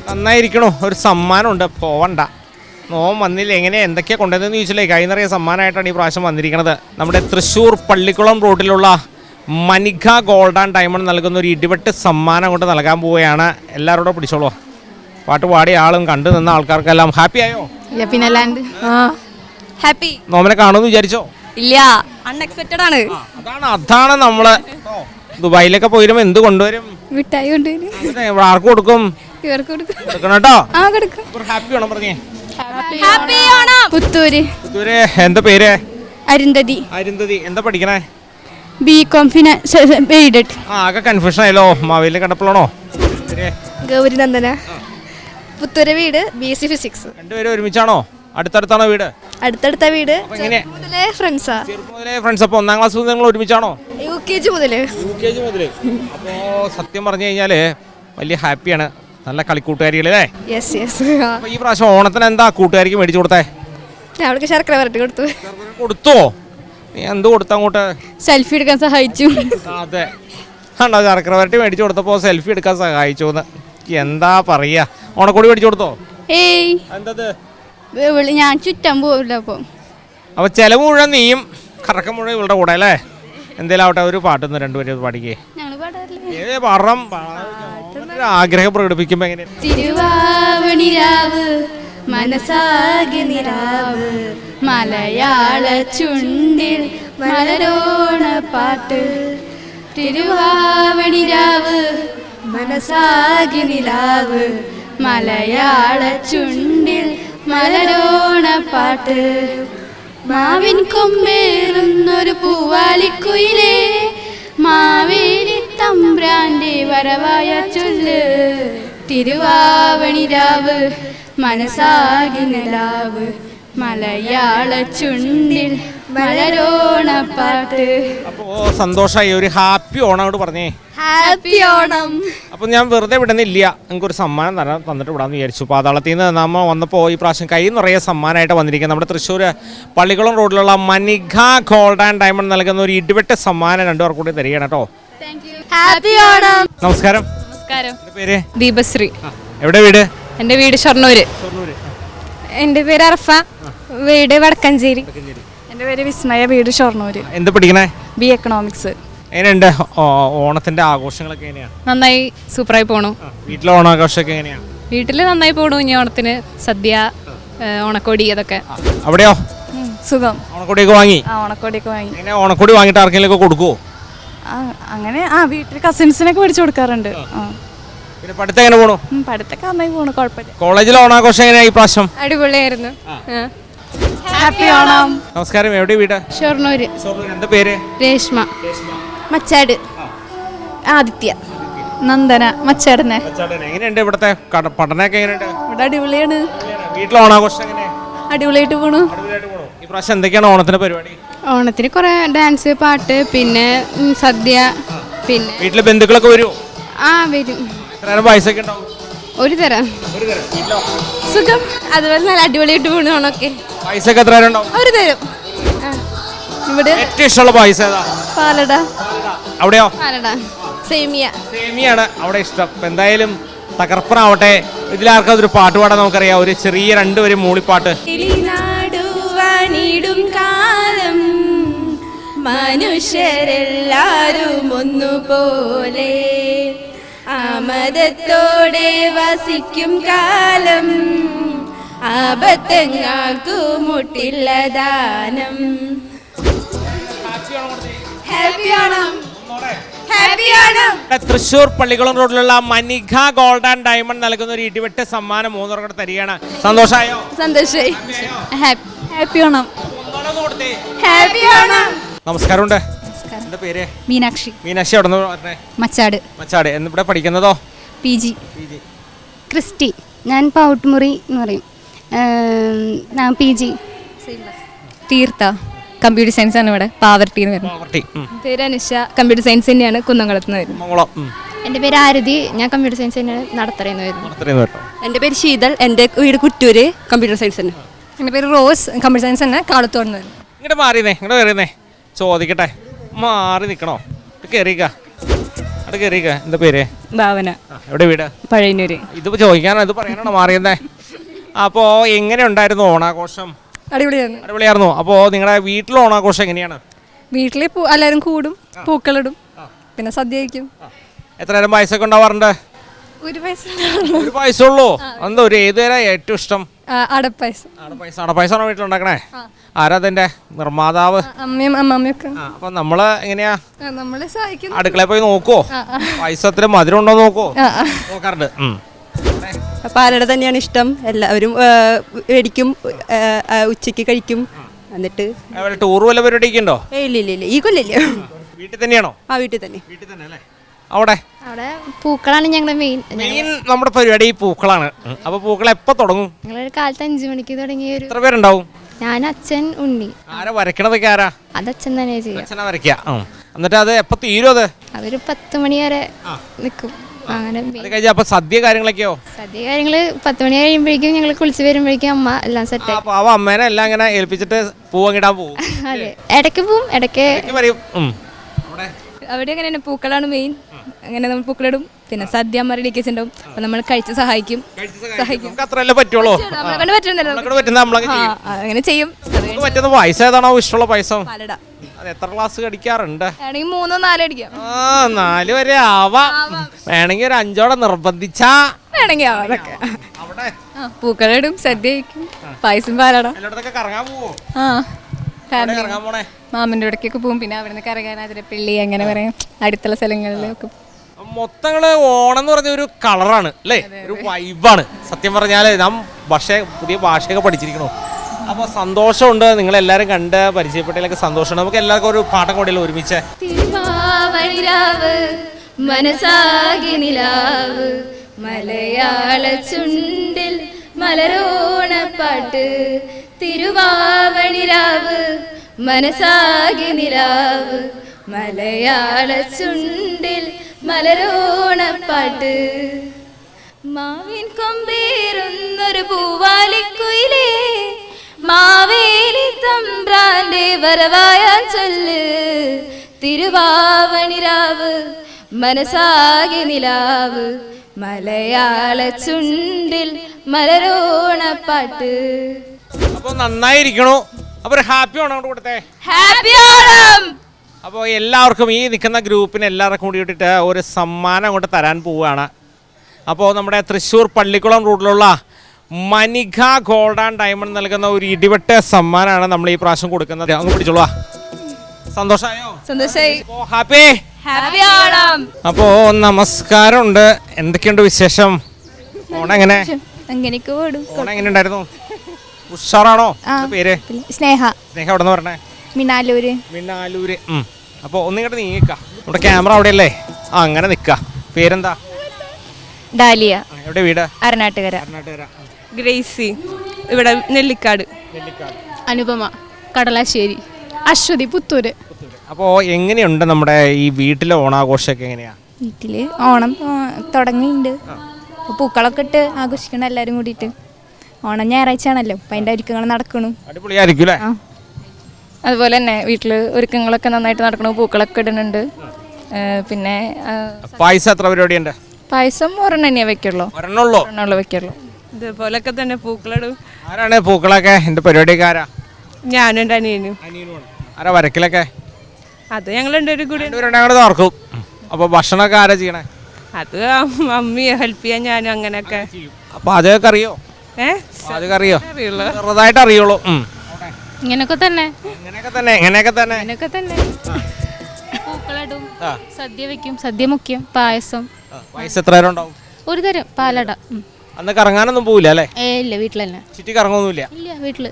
നന്നായിരിക്കണോ? ഒരു സമ്മാനമുണ്ട്, പോവണ്ട. നോം വന്നില്ല, എങ്ങനെ എന്തൊക്കെയാ കൊണ്ടുവന്നതെന്ന് ചോദിച്ചില്ലേ? കൈ നിറയെ സമ്മാനമായിട്ടാണ് ഈ പ്രാവശ്യം വന്നിരിക്കുന്നത്. നമ്മുടെ തൃശ്ശൂർ പള്ളിക്കുളം റോഡിലുള്ള മനിക ഗോൾഡ് ആൻഡ് ഡയമണ്ട് നൽകുന്ന ഒരു ഇടിവെട്ട് സമ്മാനം കൊണ്ട് നൽകാൻ പോവുകയാണ്. എല്ലാവരോടും പിടിച്ചോളൂ. പാട്ട് പാടിയ ആളും കണ്ടു നിന്ന ആൾക്കാർക്കെല്ലാം ഹാപ്പി ആയോ? പിന്നെ അല്ലാണ്ട് ഹാപ്പി. നോമിനെ കാണുമെന്ന് വിചാരിച്ചോ? ഇല്ല, അൺഎക്സ്പെക്റ്റഡ് ആണ്. അതാണ് നമ്മള് ദുബായിലൊക്കെ പോയിരുമ്പോ എന്ത് കൊണ്ടുവരും? മിഠായി കൊണ്ടുവരും. ഇവിടെ ആർക്ക് കൊടുക്കും? ഇവർക്ക് കൊടുക്കും. കൊടുക്കണം കേട്ടോ. ആ കൊടുക്കും. ഹാപ്പി ആണോ പറഞ്ഞേ? ഹാപ്പി ഓണം. പുത്തൂര്. പുത്തൂര്. എന്താ പേര്? അരുന്ധതി. അരുന്ധതി. എന്താ പഠിക്കണേ? BCom finance aided. ആകെ കൺഫ്യൂഷൻ ആയല്ലോ. മാവേലി കണ്ടപ്പോഴാണോ? ഗൗരി നന്ദന. പുത്തൂര് വീട് BSc ഫിസിക്സ്. രണ്ടുപേരും ഒരുമിച്ചാണോ? അടുത്തടുത്താണോ വീട്? അടുത്തടുത്ത വീട്. എങ്ങനെ മുതലേ ഫ്രണ്ട്സാ. മുതലേ ഫ്രണ്ട്സ്. അപ്പൊ 1ാം ക്ലാസ് മുതൽ നിങ്ങൾ ഒരുമിച്ചാണോ? UKG മുതല്. UKG മുതല്. അപ്പോ സത്യം പറഞ്ഞു കഴിഞ്ഞാല് വലിയ ഹാപ്പിയാണ്. നല്ല കളിക്കൂട്ടുകാരികളല്ലേ? Yes yes. അപ്പൊ ഈ പ്രാവശ്യം ഓണത്തിന് എന്താ കൂട്ടുകാരിക്ക് മേടിച്ചു കൊടുത്തേ? അവൾക്ക് ശർക്കര വരട്ടി കൊടുത്തു. കൊടുത്തോ? നീ എന്ത് കൊടുത്ത അങ്ങോട്ട്? സെൽഫി എടുക്കാൻ സഹായിച്ചു. അതെ, കണ്ടോ, ശർക്കര വരട്ടി മേടിച്ചു കൊടുത്തപ്പോ സെൽഫി എടുക്കാൻ സഹായിച്ചു എന്ന്. എന്താ പറയാ? ഓണക്കോടി മേടിച്ചു കൊടുത്തോ? ഏയ്, എന്തത്? ഞാൻ ചുറ്റാൻ പോവില്ല. അപ്പൊ ചെലവ് മുഴുവൻ നീയും കറക്കം മുഴുവൻ ഇവളുടെ കൂടെ അല്ലേ? എന്തേലും ആവട്ടെ, ഒരു പാട്ടൊന്ന് രണ്ടുപേരും പാടിക്കേ. ആഗ്രഹം പ്രകടിപ്പിക്കുമ്പോ എങ്ങനെയാ? തിരുവാവണിരാവ് മനസാകെ നിലാവ് മലയാള ചുണ്ടിൽ മലരോണ പാട്ട്. തിരുവാവണിരാവ് മനസാകെ നിലാവ് മലയാള ചുണ്ടിൽ മലരോണ പാട്ട്. മാവിൻ കൊമ്പേറുന്നൊരു പൂവാലിക്കുയിലേ മാവേലി തമ്പ്രാന്റെ വരവായ ചൊല്ല്. തിരുവാവണിരാവ് മനസാകി നിലാവ് മലയാള ചുണ്ടിൽ മലരോണ പാട്ട്. അപ്പോ സന്തോഷമായി. ഒരു ഹാപ്പി ഓണം അങ്ങോട്ട് പറഞ്ഞേ. ഹാപ്പി ഓണം. അപ്പൊ ഞാൻ വെറുതെ വിടുന്നില്ല, നിങ്ങൾക്കൊരു സമ്മാനം തന്നിട്ട് വിടാന്ന് വിചാരിച്ചു. പാതാളത്തിൽ നിന്ന് നമ്മൾ വന്നപ്പോൾ ഈ പ്രാവശ്യം കൈ നിറയെ സമ്മാനമായിട്ട് വന്നിരിക്കുന്നത് നമ്മുടെ തൃശ്ശൂർ പള്ളിക്കുളം റോഡിലുള്ള മനിക ഗോൾഡ് ആൻഡ് ഡയമണ്ട് നൽകുന്ന ഒരു ഇടിവെട്ട് സമ്മാനം രണ്ടുപേർ കൂടി തരികയാണ് കേട്ടോ. ഹാപ്പി ഓണം. നമസ്കാരം. നമസ്കാരം. പേര്? ദീപശ്രീ. എവിടെ വീട്? എൻ്റെ വീട് ഷൊർണൂര്. എൻ്റെ പേര് അർഫ, വീട് വടക്കഞ്ചേരി. എൻ്റെ പേര് വിസ്മയ, വീട് ഷൊർണൂര്. എന്ത് പഠിക്കണേ? BA economics. എങ്ങനെയുണ്ട് ഓണത്തിന്റെ ആഘോഷങ്ങളൊക്കെ എങ്ങനെയാണ്? നന്നായി, സൂപ്പറായി പോണു. വീട്ടിലെ ഓണാഘോഷമൊക്കെ എങ്ങനെയാണ്? വീട്ടിൽ നന്നായി പോണു. ഇനി ഓണത്തിന് സദ്യ, ഓണക്കോടി, അതൊക്കെ. അവിടെയോ? സുഖം. ഓണക്കോടിയൊക്കെ വാങ്ങി? ഓണക്കോടിയൊക്കെ വാങ്ങി. എങ്ങനെ ഓണക്കോടി വാങ്ങിയിട്ട് ആർക്കെങ്കിലും ഒക്കെ കൊടുക്കുവോ? അങ്ങനെ വീട്ടിൽ കസിൻസിനൊക്കെ മേടിച്ചു കൊടുക്കാറുണ്ട്. പിന്നെ പഠിത്തം എങ്ങനെ പോണു? പഠിത്തൊക്കെ നന്നായി പോണു, കുഴപ്പമില്ല. കോളേജിലെ ഓണാഘോഷം എങ്ങനെയായി ഈ പ്രാവശ്യം? അടിപൊളിയായിരുന്നു. ഹാപ്പി ഓണം. നമസ്കാരം. എവിടെ വീട്? ഷൊർണൂര്. എന്താ പേര്? രേഷ്മ. മച്ചാട്. ആദിത്യ. നന്ദന. മച്ചാടനെ. എങ്ങനെയുണ്ട് ഇവിടുത്തെ പഠനമൊക്കെ എങ്ങനെയുണ്ട്? ഇവിടെ അടിപൊളിയാണ്. വീട്ടിലെ ഓണാഘോഷം എങ്ങനെ? അടിപൊളിയായിട്ട് പോണു. ഈ പ്രാവശ്യം എന്തൊക്കെയാണ് ഓണത്തിന് പരിപാടി? ഓണത്തിന് കുറെ ഡാൻസ്, പാട്ട്, പിന്നെ സദ്യ. പിന്നെ വീട്ടിലെ ബന്ധുക്കളൊക്കെ വരുമോ? ആ വരും. എത്ര പൈസ ഒക്കെ ഉണ്ടാവും? ഒരു തരം. സുഖം. അതുപോലെ നല്ല അടിപൊളിയായിട്ട് പോണു ഓണൊക്കെ. പൈസ ഒക്കെ എത്ര ഉണ്ടാവും? ഒരു തരം. ഇവിടെ ഏറ്റവും ഇഷ്ടമുള്ള പൈസ ഏതാ? പാലട. അവിടെയോ? പാലട. സേമിയ. സേമിയാണ് അവിടെ ഇഷ്ടം. എന്തായാലും തകർപ്പനാവട്ടെ. ഇതിലാർക്കും അതൊരു പാട്ട് പാടാൻ നമുക്കറിയാം. ഒരു ചെറിയ രണ്ടുപേരും മൂളിപ്പാട്ട്. നാടുവാണിടും കാലം മനുഷ്യരെല്ലാരും ഒന്നുപോലെ ആമദത്തോടെ വസിക്കും കാലം ആപത്തങ്ങൾക്കു മുട്ടില്ല ദാനം. ഹാപ്പി ഓണം. ഹാപ്പി ഓണം. തൃശ്ശൂർ പള്ളിക്കുളം റോഡിലുള്ള മനിക ഗോൾഡ് ആൻഡ് ഡയമണ്ട് നൽകുന്ന ഒരു ഇടിവെട്ട് സമ്മാനം 3 കൂടെ തരികയാണ്. സന്തോഷമായോ? സന്തോഷായി. ഹാപ്പി ഓണം. ഹാപ്പി ഓണം. നമസ്കാരമുണ്ട്. എന്താ പേര്? മീനാക്ഷി. മീനാക്ഷി. അവിടെ നിന്ന് പറഞ്ഞേ? മച്ചാട്. മച്ചാട്. ഇവിടെ പഠിക്കുന്നതോ? PG. ക്രിസ്റ്റി. ഞാൻ പൗട്ട്മുറി എന്ന് പറയും. ഞാൻ PG. തീർത്ഥ. കമ്പ്യൂട്ടർ സയൻസ് ആണ് ഇവിടെ, പാവർട്ടിന്ന് വരുന്നത്. പേര് അനുഷ, കമ്പ്യൂട്ടർ സയൻസ് തന്നെയാണ്, കുന്നംകുളത്ത് നിന്ന് വരുന്നത്. എൻ്റെ പേര് ആരതി, ഞാൻ കമ്പ്യൂട്ടർ സയൻസ് തന്നെയാണ് നടത്തറയെന്ന് വരുന്നത്. എൻ്റെ പേര് ശീതൾ, എൻ്റെ വീട് കുറ്റൂര്, കമ്പ്യൂട്ടർ സയൻസ് തന്നെ. എൻ്റെ പേര് റോസ്, കമ്പ്യൂട്ടർ സയൻസ് തന്നെ, കാളത്തോട് നിന്ന് വരുന്നത്. ഇങ്ങോട്ട് മാറിയെന്നേ, ഇങ്ങോട്ട് കയറിയെന്നേ. ചോദിക്കട്ടെ, മാറി നിൽക്കണോ? കയറിക്ക, അവിടെ കയറിക്ക. എന്താ പേര്? ഭാവന. എവിടെ വീട്? പഴയന്നൂര്. ഇത് ചോദിക്കാനോ ഇത് പറയാനാണോ മാറിയെന്നേ? അപ്പോൾ എങ്ങനെ ഉണ്ടായിരുന്നു ഓണാഘോഷം? അടിപൊളിയായിരുന്നു. അടിപൊളിയായിരുന്നു. അപ്പോൾ നിങ്ങളുടെ വീട്ടിലെ ഓണാഘോഷം എങ്ങനെയാണ്? വീട്ടിൽ എല്ലാവരും കൂടും, പൂക്കളിടും, പിന്നെ സദ്യ കഴിക്കും. എത്ര നേരം പായസമൊക്കെ ഉണ്ടാവാറുണ്ട്? ഒരു പായസം ഉള്ളൂ. എന്താ ഒരു ഏതുവരെ ഏറ്റവും ഇഷ്ടം? അടപ്പായസം. അടപ്പായസമാണോ വീട്ടിലുണ്ടാക്കണേ? ആരാ അതിന്റെ നിർമ്മാതാവ്? അമ്മയും അമ്മമ്മയൊക്കെ. അപ്പൊ നമ്മള് എങ്ങനെയാ നമ്മളെ സഹായിക്കുന്നു. അടുക്കളയിൽ പോയി നോക്കുവോ? പായസത്തിന് മധുരം ഉണ്ടോ നോക്കുവോ? നോക്കാറുണ്ട്. പാലട തന്നെയാണ് ഇഷ്ടം. എല്ലാവരും മേടിക്കും, ഉച്ചയ്ക്ക് കഴിക്കും. എന്നിട്ട് ടൂർ വല്ല പരിപാടിയൊക്കെ ഉണ്ടോ? ഇല്ല ഈ കൊല്ലില്ല. വീട്ടിൽ തന്നെയാണോ? വീട്ടിൽ തന്നെ. അല്ലേ? അവിടെ പൂക്കളാണ് ഞങ്ങളുടെ മെയിൻ. നമ്മുടെ പരിപാടി പൂക്കളാണ്. അപ്പൊ പൂക്കൾ എപ്പോ തുടങ്ങും? ഞങ്ങളൊരു കാലത്ത് 5 മണിക്ക് തുടങ്ങിയ ഒരു. എത്ര പേരുണ്ടാവും? ഞാൻ, അച്ഛൻ, ഉണ്ണി. ആരാ വരയ്ക്കണതൊക്കെ? ആരാ? അത് അച്ഛൻ തന്നെ ചെയ്യാം. അച്ഛനാ വരയ്ക്ക. എന്നിട്ട് അത് എപ്പോ തീരും? അതൊരു 10 മണി വരെ നിൽക്കും. അങ്ങനെ അത് കഴിഞ്ഞ അപ്പൊ സദ്യ കാര്യങ്ങളൊക്കെയോ? സദ്യ കാര്യങ്ങള് 10 മണി കഴിയുമ്പോഴേക്കും ഞങ്ങൾ കുളിച്ച് വരുമ്പോഴേക്കും അമ്മ എല്ലാം സെറ്റ് ആയി. അവ അമ്മേനെ എല്ലാം ഇങ്ങനെ ഏൽപ്പിച്ചിട്ട് പൂവങ്ങിടാൻ പോകും. അതെ, ഇടയ്ക്ക് പോവും, ഇടയ്ക്ക് വരും. അവിടെ അങ്ങനെയാണ്, പൂക്കളാണ് മെയിൻ. അങ്ങനെ നമ്മൾ പൂക്കളിടും. പിന്നെ സദ്യ അമ്മ റെഡിക്കേസ് ഉണ്ടാവും. അപ്പൊ നമ്മൾ കഴിച്ച് സഹായിക്കും. അത്രയല്ലേ പറ്റുള്ളൂ. അങ്ങനെ ചെയ്യും. പറ്റുന്ന പായസം ഏതാണോ ഇഷ്ടമുള്ള പായസം? അത് എത്ര ഗ്ലാസ് കടിക്കാറുണ്ട്? 3-4 അടിക്കാം. 4 വരെ ആവാം. വേണമെങ്കിൽ ഒരു 5ഓടെ നിർബന്ധിച്ചാ വേണമെങ്കിൽ അതൊക്കെ. പൂക്കളിടും, സദ്യ കഴിക്കും, പായസം പാലട. കറങ്ങാൻ പോവോ? മാമന്റെ ഇടയ്ക്കൊക്കെ പോകും. പിന്നെ അവിടെ നിന്ന് കറങ്ങാൻ അതിരപ്പള്ളി അങ്ങനെ പറയാം, അടുത്തുള്ള സ്ഥലങ്ങളിലൊക്കെ. മൊത്തങ്ങള് ഓണം എന്ന് പറഞ്ഞ ഒരു കളറാണ് അല്ലേ, ഒരു വൈബാണ്. സത്യം പറഞ്ഞാല് നാം പുതിയ ഭാഷയൊക്കെ പഠിച്ചിരിക്കണു. അപ്പൊ സന്തോഷമുണ്ട് നിങ്ങളെല്ലാരും കണ്ട് പരിചയപ്പെട്ടതിലൊക്കെ സന്തോഷമുണ്ട്. നമുക്ക് എല്ലാവർക്കും ഒരു പാട്ടം കൂടിയല്ലോ ഒരുമിച്ച്. മനസാകി നിലാവ് മലയാള ചുണ്ടിൽ മലരോണപ്പാട്ട്. തിരുവാവണിരാവ് മനസാകി നിലാവ് മലയാള ചുണ്ടിൽ മലരോണപ്പാട്ട്. മാവിൻ കൊമ്പേറുന്നൊരു പൂവാലിക്കുയിലേ, മാവേലി തമ്പ്രാന്റെ വരവായാൻ ചൊല്ല്. തിരുവാവണിരാവ് മനസാകെ നിലാവ് മലയാള ചുണ്ടിൽ മലരോണപ്പാട്ട്. അപ്പൊ നന്നായിരിക്കണു. അപ്പൊ ഒരു ഹാപ്പി ഓണം കൊണ്ട് കൊടുത്തേ. ഹാപ്പി ഓണം. അപ്പോൾ എല്ലാവർക്കും ഈ നിൽക്കുന്ന ഗ്രൂപ്പിന് എല്ലാവർക്കും കൂടിയിട്ട് ഒരു സമ്മാനം കൊണ്ട് തരാൻ പോവുകയാണ്. അപ്പോൾ നമ്മുടെ തൃശ്ശൂർ പള്ളിക്കുളം റൂട്ടിലുള്ള മനിക ഗോൾഡ് ആൻഡ് ഡയമണ്ട് നൽകുന്ന ഒരു ഇടിവെട്ട സമ്മാനമാണ് നമ്മൾ ഈ പ്രാവശ്യം കൊടുക്കുന്നത്. അങ്ങ് പിടിച്ചോളൂ. സന്തോഷമായോ? സന്തോഷമായി. Happy happy Onam. അപ്പോൾ നമസ്കാരമുണ്ട്. എന്തൊക്കെയുണ്ട് വിശേഷം? ഓണം എങ്ങനെ? അങ്ങനെയൊക്കെ ഓടും. ഓണം എങ്ങനെ ഉണ്ടായിരുന്നു? ഉഷാറാണോ? പേര്? സ്നേഹ. സ്നേഹ എവിടെ നിന്ന് പറഞ്ഞേ? മിനാലൂര്. മിനാലൂര്. അപ്പോൾ ഒന്നിങ്ങോട്ട് നീങ്ങിക്ക. നമ്മുടെ ക്യാമറ അവിടെയല്ലേ? അങ്ങനെ നിൽക്ക. പേരെന്താ? ഡാലിയ. എവിടെ വീട്? അരനാട്ടുകര. ഗ്രേസി, ഇവിടെ നെല്ലിക്കാട്. അനുപമ, കടലാശ്ശേരി. അശ്വതി, പുത്തൂര്. അപ്പോൾ എങ്ങനെയുണ്ട് നമ്മുടെ ഈ വീട്ടിലെ ഓണാഘോഷമൊക്കെ എങ്ങനെയാ? വീട്ടില് ഓണം തുടങ്ങിയിട്ടുണ്ട്. പൂക്കളൊക്കെ ഇട്ട് ആഘോഷിക്കണം എല്ലാവരും കൂടിയിട്ട്. ഓണം ഞായറാഴ്ച ആണല്ലോ, അപ്പം അതിൻ്റെ ഒരുക്കങ്ങൾ നടക്കണു. അടിപൊളിയായിരിക്കും അല്ലേ? അതുപോലെ തന്നെ വീട്ടിൽ ഒരുക്കങ്ങളൊക്കെ നന്നായിട്ട് നടക്കണു. പൂക്കളൊക്കെ ഇടുന്നുണ്ട്. പിന്നെ പായസം എത്ര പരിപാടിയുണ്ട്? പായസം ഒരെണ്ണം തന്നെയേ വെക്കുള്ളൂ. ഒരെണ്ണുള്ളൂ വെക്കുള്ളൂ. ഇതുപോലൊക്കെ തന്നെ പൂക്കളിടും. ആരാണ് പൂക്കളൊക്കെ? എൻ്റെ പരിപാടിയൊക്കെ ആരാ? ഞാനും എൻ്റെ അനിയനും. ആരാ വരക്കലൊക്കെ? അത് ഞങ്ങൾ രണ്ടുപേരും കൂടി അങ്ങോട്ട് തുറക്കും. അപ്പോൾ ഭക്ഷണമൊക്കെ ആരാ ചെയ്യണേ? അത് മമ്മിയെ ഹെൽപ്പ് ചെയ്യാൻ ഞാനും അങ്ങനെയൊക്കെ. അപ്പോൾ അതൊക്കെ അറിയോ? അതൊക്കെ അറിയോ? ചെറുതായിട്ട് അറിയുള്ളൂ. ഇങ്ങനെയൊക്കെ തന്നെ. പൂക്കളിടും, സദ്യ വെക്കും, സദ്യ മുഖ്യം, പായസം. പായസം എത്ര നേരം ഉണ്ടാവും? ഒരു തരം പാലട. അന്ന് കറങ്ങാനൊന്നും പോവില്ല അല്ലേ? ഇല്ല, വീട്ടിൽ തന്നെ. ചുറ്റി കറങ്ങൊന്നുമില്ല? ഇല്ല, വീട്ടില്.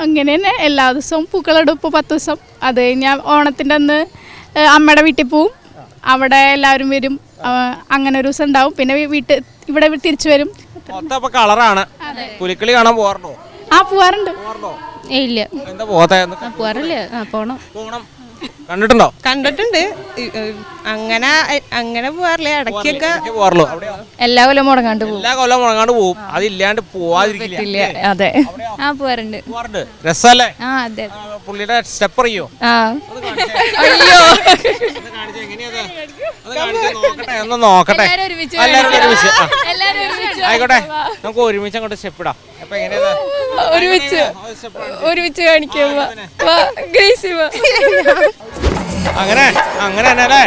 അങ്ങനെ തന്നെ എല്ലാ ദിവസവും പൂക്കളിടും. ഇപ്പോൾ 10 ദിവസം. അത് കഴിഞ്ഞാൽ ഓണത്തിൻ്റെ അന്ന് അമ്മയുടെ വീട്ടിൽ പോവും. അവിടെ എല്ലാവരും വരും. അങ്ങനെ ഒരു ദിവസം ഉണ്ടാവും. പിന്നെ ഇവിടെ തിരിച്ചു വരും. കളറാണ്. പുലിക്കളി കാണാൻ പോകാറുണ്ടോ? പോവാറുണ്ട്. ഇല്ല, എന്താ പോകാത്തെ? പോവാറില്ല. പോണം. കണ്ടിട്ടുണ്ടോ? കണ്ടിട്ടുണ്ട്. അങ്ങനെ പോവാറില്ല. ഇടയ്ക്കൊക്കെ പോവാറുള്ളൂ. എല്ലാ കൊല്ലം മുടങ്ങാണ്ട് പോകും. എല്ലാ കൊല്ലം മുടങ്ങാണ്ട് പോകും. അതില്ലാണ്ട് പോവാതിരിക്കില്ല. അതെ, പോവാറുണ്ട്. രസല്ലേ? അതെ. പുള്ളിയുടെ സ്റ്റെപ്പ് അറിയോ? അയ്യോ, ഒന്ന് നോക്കട്ടെ. ആയിക്കോട്ടെ, നമുക്ക് ഒരുമിച്ച് അങ്ങോട്ട് സ്റ്റെപ്പ് ഇടാം. അപ്പൊ എങ്ങനെയാ? ഒരുമിച്ച് കാണിക്കാം. അങ്ങനെ തന്നെ അല്ലേ?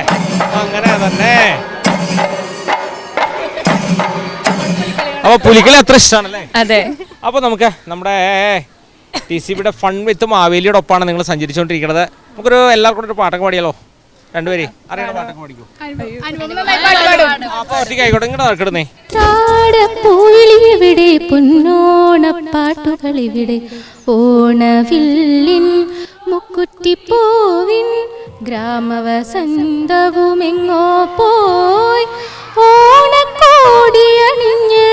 അങ്ങനെ തന്നെ. അപ്പൊ പുലിക്കളി അത്ര ഇഷ്ടമാണല്ലേ? അതെ. അപ്പൊ നമുക്ക് നമ്മുടെ TCBയുടെ ഫൺ വിത്ത് മാവേലിയുടെ ഒപ്പമാണ് നിങ്ങൾ സഞ്ചരിച്ചുകൊണ്ടിരിക്കുന്നത്. നമുക്കൊരു എല്ലാവർക്കും ഒരു പാട്ടൊക്കെ പാടിയാലോ? രണ്ടുപേരെ അറിയണ പാട്ടൊക്കെ പാടിക്കോ. അപ്പൊ ഒറ്റയ്ക്ക് ആയിക്കോട്ടെ, ഇങ്ങോട്ട് നടക്കിടുന്നേ. താടപ്പൂളിവിടെ പൊന്നോണപ്പാട്ടുകളിവിടെ ഓണവില്ലിൻ മുക്കുറ്റിപ്പൂവിൻ ഗ്രാമവസന്തവുമെങ്ങോ പോയി ഓണക്കോടിയണിഞ്ഞ്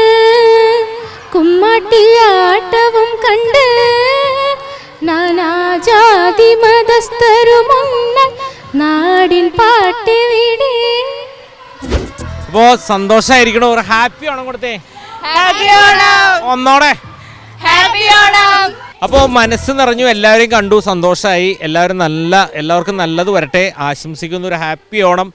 കുമ്മാട്ടിയാട്ടവും കണ്ട് നാനാജാതി മതസ്ഥരുമുന്ന നാടിൻ പാട്ടിവിടെ. അപ്പോ സന്തോഷായിരിക്കണോ? ഒരു ഹാപ്പി ഓണം കൊടുത്തേ. ഒന്നോടെ അപ്പോ മനസ്സ് നിറഞ്ഞു, എല്ലാവരെയും കണ്ടു, സന്തോഷമായി. എല്ലാവർക്കും നല്ലത് വരട്ടെ ആശംസിക്കുന്നു. ഒരു ഹാപ്പി ഓണം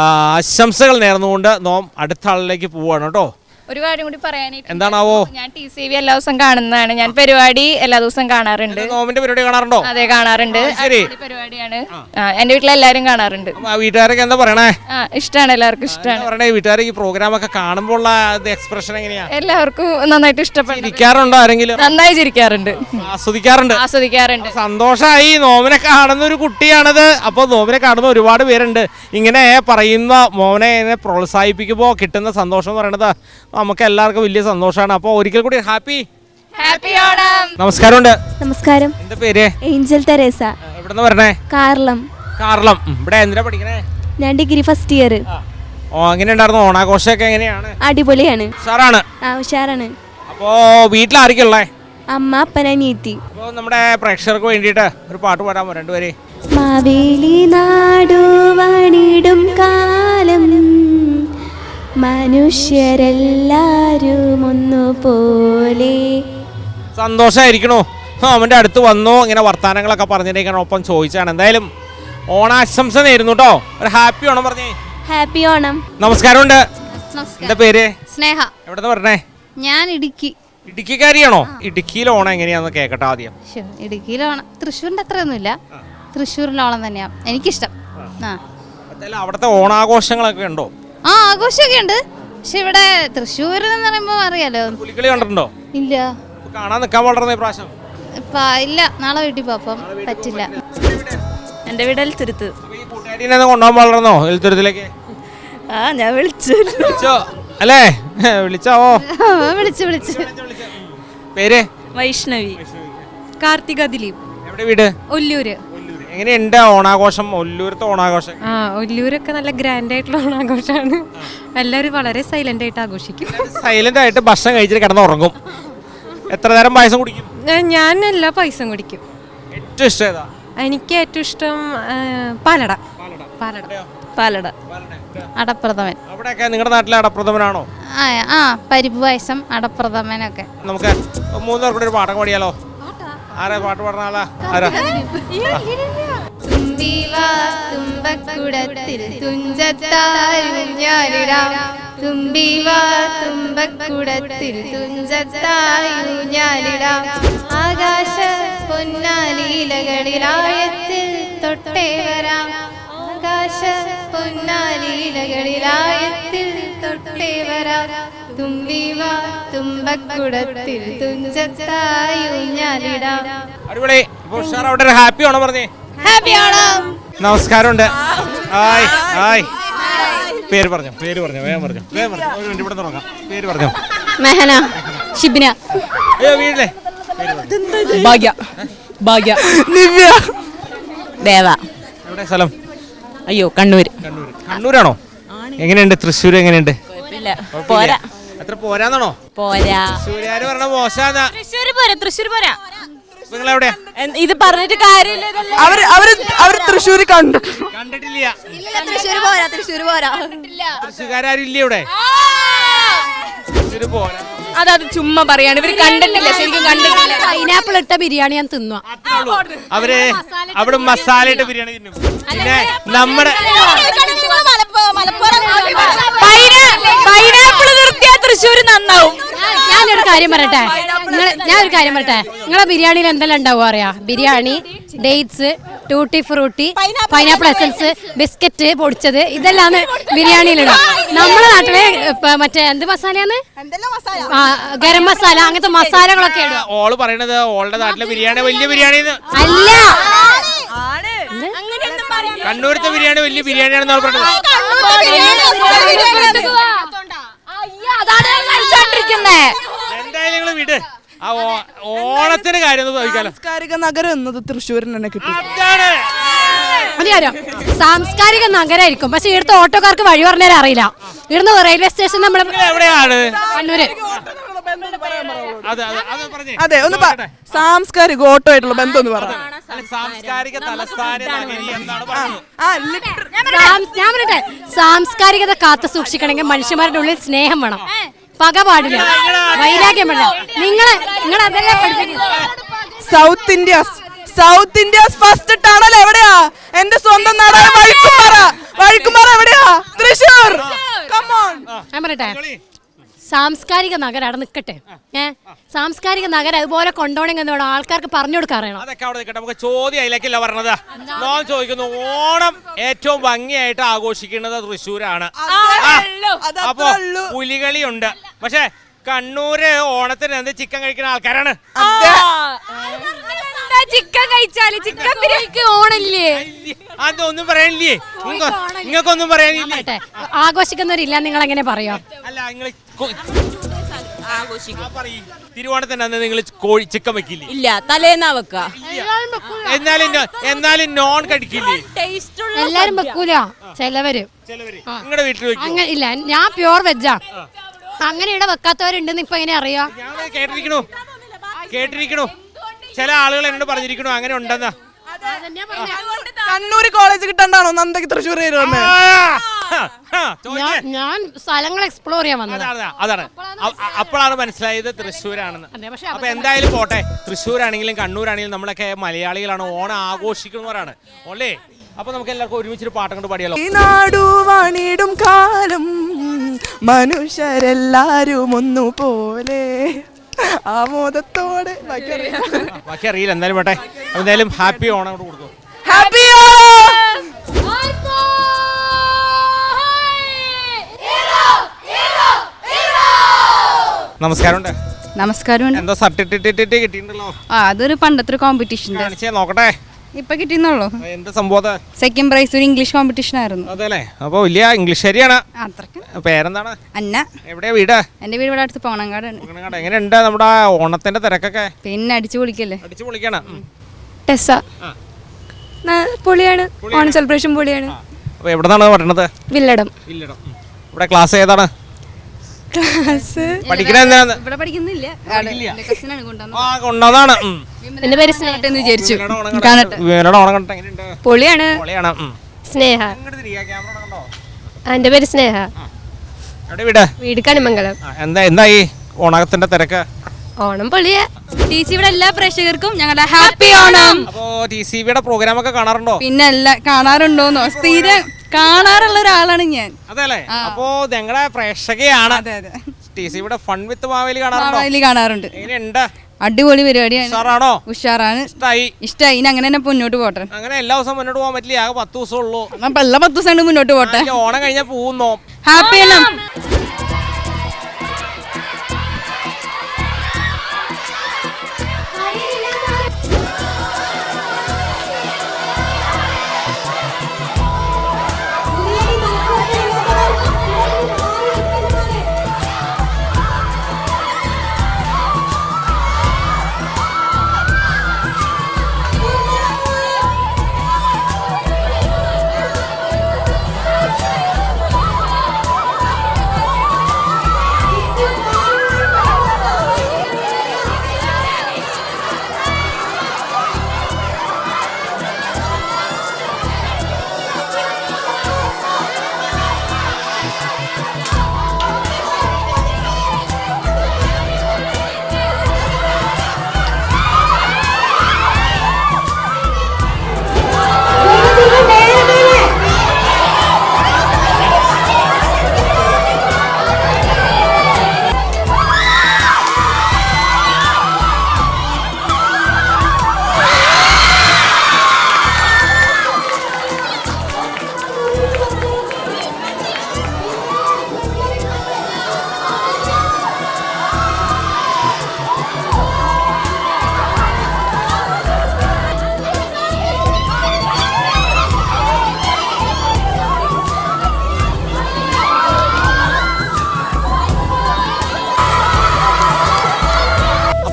ആശംസകൾ നേർന്നുകൊണ്ട് നോം അടുത്ത ആളിലേക്ക് പോവാണ് കേട്ടോ. ഒരു കാര്യം കൂടി പറയാനായിട്ട്, എന്താണാവോ? ഞാൻ TCB എല്ലാ ദിവസം കാണുന്നതാണ്. ഞാൻ പരിപാടി എല്ലാ ദിവസം കാണാറുണ്ട്. നോമിന്റെ പരിപാടി കാണാറുണ്ടോ? അതെ, കാണാറുണ്ട്. ശരി, പരിപാടിയാണ്. എന്റെ വീട്ടിലെല്ലാരും കാണാറുണ്ട്. വീട്ടുകാരൊക്കെ എന്താ പറയണേ? ഇഷ്ടമാണ്, എല്ലാവർക്കും ഇഷ്ടമാണ്. പറയണേ വീട്ടുകാർ ഈ പ്രോഗ്രാം ഒക്കെ കാണുമ്പോൾ എക്സ്പ്രഷൻ എങ്ങനെയാ? എല്ലാവർക്കും നന്നായിട്ട് ഇഷ്ടപ്പെട്ടു. ചിരിക്കാറുണ്ടോ ആരെങ്കിലും? നന്നായി ചിരിക്കാറുണ്ട്, ആസ്വദിക്കാറുണ്ട്. സന്തോഷമായി. നോമിനെ കാണുന്ന ഒരു കുട്ടിയാണത്. അപ്പോൾ നോമിനെ കാണുന്ന ഒരുപാട് പേരുണ്ട്. ഇങ്ങനെ പറയുന്ന മോനെ പ്രോത്സാഹിപ്പിക്കുമ്പോൾ കിട്ടുന്ന സന്തോഷം എന്ന് പറയുന്നത് നമുക്ക് എല്ലാവർക്കും വലിയ സന്തോഷമാണ്. അപ്പോൾ ഒരിക്കൽ കൂടി ഹാപ്പി ഓണം. നമസ്കാരമുണ്ട്. നമസ്കാരം. എന്താ പേര്? Angel Teresa. എവിടെന്ന് പറഞ്ഞേ? കാർലം. ഇവിടെ എന്തിനാ പഠിക്കണേ? ഞാൻ ഡിഗ്രി ഫസ്റ്റ് ഇയർ. എങ്ങനെ ഉണ്ടായിരുന്നു ഓണാഘോഷമൊക്കെ? എങ്ങനെയാണ്? അടിപൊളിയാണ്. ഉഷാറാണ്. ഉഷാറാണ്. അപ്പോ വീട്ടിലായിരിക്കുള്ളേ? അമ്മ, അപ്പന, അനിയത്തി. അപ്പോൾ നമ്മുടെ പ്രേക്ഷകർക്ക് വേണ്ടിയിട്ട് ഒരു പാട്ട് പാടാമോ രണ്ടുപേരെ? മാവേലി നാടുവാണിടും കാലം മനുഷ്യരെല്ലാരും ഒന്നുപോലെ. സന്തോഷമായിരിക്കണോ? അവൻ്റെ അടുത്ത് വന്നു, ഇങ്ങനെ വർത്താനങ്ങളൊക്കെ പറഞ്ഞിരിക്കണം, ഒപ്പം ചോദിച്ചാണ്. എന്തായാലും ഓണാശംസ നേരുന്നു കേട്ടോ. ഒരു ഹാപ്പി ഓണം പറഞ്ഞേ. ഹാപ്പി ഓണം. നമസ്കാരമുണ്ട്. എന്താ പേര്? സ്നേഹ. എവിടെന്ന് പറഞ്ഞേ? ഞാൻ ഇടുക്കി. ഇടുക്കിക്കാരിയാണോ? ഇടുക്കിയിലെ ഓണം എങ്ങനെയാന്ന് കേക്കട്ടെ ആദ്യം. ഇടുക്കിയിലെ ഓണം തൃശ്ശൂരിന്റെ അത്രയൊന്നുമില്ല, തൃശ്ശൂരിലെ ഓണം തന്നെയാ എനിക്കിഷ്ടം. അവിടുത്തെ ഓണാഘോഷങ്ങളൊക്കെ ഉണ്ടോ? ആഘോഷമൊക്കെ ഉണ്ട്, പക്ഷെ ഇവിടെ തൃശ്ശൂരിൽ എന്ന് പറയുമ്പോ അറിയാലോ. പുലിക്കളി കണ്ടിട്ടുണ്ടോ? ഇല്ല. കാണാൻ നിൽക്കാൻ വളർന്ന പ്രാവശ്യം ഇല്ല, നാളെ വീട്ടിൽ പോപ്പം പറ്റില്ല. എൻ്റെ വീട് എൽത്തുരുത്ത്. കൂട്ടുകാരിനെ കൊണ്ടുപോകാൻ വളർന്നോ എൽത്തുരുത്തിലേക്ക്? ഞാൻ വിളിച്ചോ അല്ലേ? വിളിച്ചാവോ? വിളിച്ചു. പേര്? വൈഷ്ണവി. കാർത്തിക ദിലീപ്. എവിടെ വീട്? ഒല്ലൂര്. എങ്ങനെയുണ്ട് ഓണാഘോഷം? ഒല്ലൂരത്തെ ഓണാഘോഷം? ഒല്ലൂരൊക്കെ നല്ല ഗ്രാൻഡ് ആയിട്ടുള്ള ഓണാഘോഷമാണ്. എല്ലാവരും വളരെ സൈലന്റ് ആയിട്ട് ആഘോഷിക്കും. സൈലന്റ് ആയിട്ട് ഭക്ഷണം കഴിച്ചിട്ട് കിടന്നുറങ്ങും. എത്ര നേരം പായസം കുടിക്കും? ഞാൻ എല്ലാ പായസം കുടിക്കും. ഏറ്റവും ഇഷ്ടം ഏതാ? എനിക്ക് ഏറ്റവും ഇഷ്ടം പാലട. അടപ്രഥമൻ. അവിടെയൊക്കെ നിങ്ങളുടെ നാട്ടിലെ അടപ്രഥമനാണോ? പരിപ്പ് പായസം, അടപ്രഥമനൊക്കെ. നമുക്ക് മൂന്നുപേർ കൂടെ ഒരു പാട്ടൊക്കെ പാടിയാലോ? ആരാ പാട്ട് പാടുന്ന ആളാ? ആരാ? തുമ്പക്കുടത്തിൽ തുഞ്ചത്തായൂഞ്ഞാലിടാം, തുമ്പക്കുടത്തിൽ തുഞ്ചത്തായൂഞ്ഞാലിടാം, ആകാശ പൊന്നാലീലകളിലായത്തിൽ തൊട്ടേ വരാം, ആകാശ പൊന്നാലീലകളിലായത്തിൽ തൊട്ടേ വരാം, തുമ്പക്കുടത്തിൽ തുഞ്ചത്തായൂഞ്ഞാലിടാം. അടിപൊളി. അവിടെ ഹാപ്പി ഓണം പറഞ്ഞേ. ഹാപ്പി ഓണം. നമസ്കാരമുണ്ട്. ഹായ്. പേര് പറഞ്ഞു. വേഗം പറഞ്ഞു. ഇവിടെ തുടങ്ങാം. പേര് പറഞ്ഞു. മെഹന. ഷിബിന. വീട്ടിലെ ഭാഗ്യ. ദിവ്യ. ദേവ. എവിടെ സ്ഥലം? കണ്ണൂർ. കണ്ണൂരാണോ? എങ്ങനെയുണ്ട് തൃശ്ശൂർ? എങ്ങനെയുണ്ട്? പോരാ. അത്ര പോരാന്നാണോ? പോരാ. തൃശ്ശൂരുകാര് പറഞ്ഞ മോശാന്നാ. തൃശ്ശൂർ പോരാ. നിങ്ങളെവിടെ? ഇത് പറഞ്ഞിട്ട് കാര്യമില്ല. അവര് തൃശ്ശൂർ കണ്ടിട്ടില്ല. തൃശ്ശൂർക്കാരില്ലേ ഇവിടെ? തൃശ്ശൂര് പോരാ. അതത് ചുമ്മാ പറയാണ്, ഇവര് കണ്ടിട്ടില്ല, ശരിക്കും കണ്ടിട്ടില്ല. പൈനാപ്പിൾ ഇട്ട ബിരിയാണി ഞാൻ തിന്നു. അവര് അവിടെ മസാല ഇട്ട ബിരിയാണി തിന്നും. പിന്നെ നമ്മുടെ പൈനാപ്പിൾ നിർത്തിയാ തൃശ്ശൂർ നന്നാവും. ഞാനൊരു കാര്യം പറയട്ടെ, നിങ്ങളെ ബിരിയാണിയിൽ എന്തെല്ലാം ഉണ്ടാവും അറിയാ? Biryani, dates, tutti Frooti, pineapple essence, biscuit പൊടിച്ചത്, ഇതെല്ലാം ബിരിയാണിയിലിടാം. നമ്മുടെ നാട്ടില് മറ്റേ എന്ത് മസാലയാണ്? ഗരം മസാല, അങ്ങനത്തെ മസാലകളൊക്കെ ഇടും. ഓള് പറയണത് ഓളുടെ നാട്ടിലെ ബിരിയാണി വലിയ ബിരിയാണി അല്ല, കണ്ണൂരത്തെ ബിരിയാണി വലിയ ബിരിയാണിയാണെന്നാണ് പറഞ്ഞത്. എന്തായാലും നിങ്ങൾ വിട്. ആ ഓണത്തിന് കാര്യം ഒന്ന് ചോദിക്കാലോ. സാംസ്കാരിക നഗരം എന്നത് തൃശ്ശൂരിന് തന്നെ കിട്ടും. സാംസ്കാരിക നഗരമായിരിക്കും, പക്ഷെ ഇവിടുത്തെ ഓട്ടോക്കാർക്ക് വഴി പറഞ്ഞാൽ അറിയില്ല. ഇവിടുന്ന് റെയിൽവേ സ്റ്റേഷൻ നമ്മൾ എവിടെയാണ്? കണ്ണൂര്. അതെ, ഒന്ന് സാംസ്കാരിക ഓട്ടോ ആയിട്ടുള്ള ബന്ധം ഒന്ന് പറഞ്ഞു. സാംസ്കാരിക തലസ്ഥാന നഗരി എന്നാണ് പറഞ്ഞത്. ഞാൻ പറയട്ടെ, സാംസ്കാരികത കാത്തു സൂക്ഷിക്കണമെങ്കിൽ മനുഷ്യന്മാരുടെ ഉള്ളിൽ സ്നേഹം വേണം, പക പാടില്ല, വൈരാഗ്യം വേണം. നിങ്ങൾ അതെല്ലാം പഠിപ്പിക്കുന്നത്. സൗത്ത് ഇന്ത്യസ് ഫസ്റ്റ് ടണൽ എവിടെയാ? എന്റെ സ്വന്തം നാടായ വഴിക്കുമാറ എവിടെയാ? തൃശ്ശൂർ. ഞാൻ പറയട്ടെ, സാംസ്കാരിക നഗരം അവിടെ നിൽക്കട്ടെ. സാംസ്കാരിക നഗരം അതുപോലെ കൊണ്ടുപോകണമെങ്കിൽ എന്ത് വേണം? ആൾക്കാർക്ക് പറഞ്ഞു കൊടുക്കാൻ അറിയണം. അതൊക്കെ അവിടെ നിൽക്കട്ടെ. നമുക്ക് ചോദ്യം അതിലേക്കല്ല പറഞ്ഞത്. ഞാൻ ചോദിക്കുന്നു, ഓണം ഏറ്റവും ഭംഗിയായിട്ട് ആഘോഷിക്കുന്നത് തൃശ്ശൂരാണ്. അപ്പൊ പുലികളിയുണ്ട്. പക്ഷെ കണ്ണൂര് ഓണത്തിന് എന്ത് ചിക്കൻ കഴിക്കുന്ന ആൾക്കാരാണ്. ചിക്കൻ കഴിച്ചാല് ചിക്കൻ ബിരിയാണിക്ക് ഓണില്ലേ? അതൊന്നും പറയാനില്ലേ? നിങ്ങൾക്കൊന്നും പറയാനില്ലേ? ആഘോഷിക്കുന്നവരില്ല, നിങ്ങൾ എങ്ങനെ പറയാ? അല്ല, നിങ്ങൾ തിരുവോണത്തിന് അന്ന് നിങ്ങൾ ചിക്കൻ വെക്കില്ലേ? ഇല്ല, തലേന്നാ വെക്ക. എന്നാലും നോൺ കഴിക്കില്ലേ? എല്ലാരും വെക്കൂല, ചിലവര്. നിങ്ങളുടെ വീട്ടിൽ വെക്കും? ഇല്ല, ഞാൻ പ്യോർ വെജാ. അങ്ങനെ ഇവിടെ വെക്കാത്തവരുണ്ടെന്ന് ഇപ്പൊ എങ്ങനെ അറിയാം? കേട്ടിരിക്കണു ചില ആളുകൾ എന്നോട് പറഞ്ഞിരിക്കണു അങ്ങനെ ഉണ്ടെന്നാ. കണ്ണൂർ കോളേജ് കിട്ടണ്ടാണോ നന്ദക്ക് തൃശ്ശൂർ? ഞാൻ സ്ഥലങ്ങൾ എക്സ്പ്ലോർ ചെയ്യാൻ വന്നത്. അതാണ് അപ്പോഴാണ് മനസ്സിലായത് തൃശ്ശൂരാണെന്ന്. അപ്പൊ എന്തായാലും പോട്ടെ, തൃശ്ശൂരാണെങ്കിലും കണ്ണൂരാണെങ്കിലും നമ്മളൊക്കെ മലയാളികളാണ്, ഓണം ആഘോഷിക്കുന്നവരാണ് അല്ലേ? അപ്പൊ നമുക്ക് എല്ലാവർക്കും ഒരുമിച്ചൊരു പാട്ടം കൊണ്ട് പാടിയാലോ? ഈ നാടുവാണിടും കാലം മനുഷ്യരെല്ലാരും ഒന്നുപോലെ ആമോദത്തോടെ. ബാക്കി അറിയില്ല, എന്തായാലും പോട്ടെ. എന്തായാലും ഹാപ്പി ഓണം കൊണ്ട് കൊടുക്കും. ഹാപ്പി ഓണം. നമസ്കാരമുണ്ട്. നമസ്കാരം. എന്തോ സർട്ടിഫിക്കറ്റ് കിട്ടിയിട്ടുണ്ടല്ലോ? അതൊരു പണ്ടത്തെ കോമ്പറ്റീഷൻ നോക്കട്ടെ. ഇപ്പൊ കിട്ടിയെന്നുള്ളൂ. എന്ത് സംഭവം? സെക്കൻഡ് പ്രൈസ് ഒരു ഇംഗ്ലീഷ് കോമ്പറ്റീഷൻ ആയിരുന്നു. അതെല്ലേ? അപ്പൊ വലിയ ഇംഗ്ലീഷുകാരിയാണ്. പേരെന്താണ്? അന്ന. എവിടെയാ വീട്? എന്റെ വീട് ഇവിടെ അടുത്ത് പോണങ്കാടാണ്. എങ്ങനെയുണ്ട് നമ്മുടെ ഓണത്തിന്റെ തിരക്കൊക്കെ? പിന്നെ അടിച്ചു പൊളിക്കല്ലേ? അടിച്ചു പൊളിക്കണം. ടെസ്സ പൊളിയാണ്, ഓണം സെലിബ്രേഷൻ പൊളിയാണ്. അപ്പൊ എവിടെന്നാണ് പറഞ്ഞത്? വില്ലടം. ഇവിടെ ക്ലാസ് ഏതാണ്? ഇവിടെ പഠിക്കുന്നില്ല, കൊണ്ടതാണ്. എന്റെ പേര് സ്നേഹ എന്ന് വിചാരിച്ചു. പൊളിയാണ്. സ്നേഹ. എന്റെ പേര് സ്നേഹ. വീട് കണിമംഗലം. എന്തായി ഓണത്തിന്റെ തിരക്ക്? ഓണം പൊളിയ. ഇവിടെ എല്ലാ പ്രേക്ഷകർക്കും ഞങ്ങളുടെ ഹാപ്പി ഓണം. അപ്പോ TCVയുടെ പ്രോഗ്രാം ഒക്കെ കാണാറുണ്ടോ? പിന്നെ കാണാറുണ്ടോന്നോ? സ്ഥിരം കാണാറുള്ള ഒരാളാണ് ഞാൻ. അതെല്ലേ? അപ്പോ ഞങ്ങളുടെ പ്രേക്ഷകയാണ്. TCVയുടെ ഫൺ വിത്ത് മാവേലി കാണാറുണ്ട്. എങ്ങനെയുണ്ട്? അടിപൊളി പരിപാടിയാണ്. ഉഷാറാണ്. ഇഷ്ടായി. ഇനി അങ്ങനെ തന്നെ മുന്നോട്ട് പോട്ടെ. അങ്ങനെ എല്ലാ ദിവസവും മുന്നോട്ട് പോകാൻ പറ്റില്ല, ആകെ 10 ദിവസം ഉള്ളൂ. എല്ലാ 10 ദിവസം മുന്നോട്ട് പോട്ടെ. ഓണം കഴിഞ്ഞാൽ പോകുന്നോ? ഹാപ്പി ഓണം.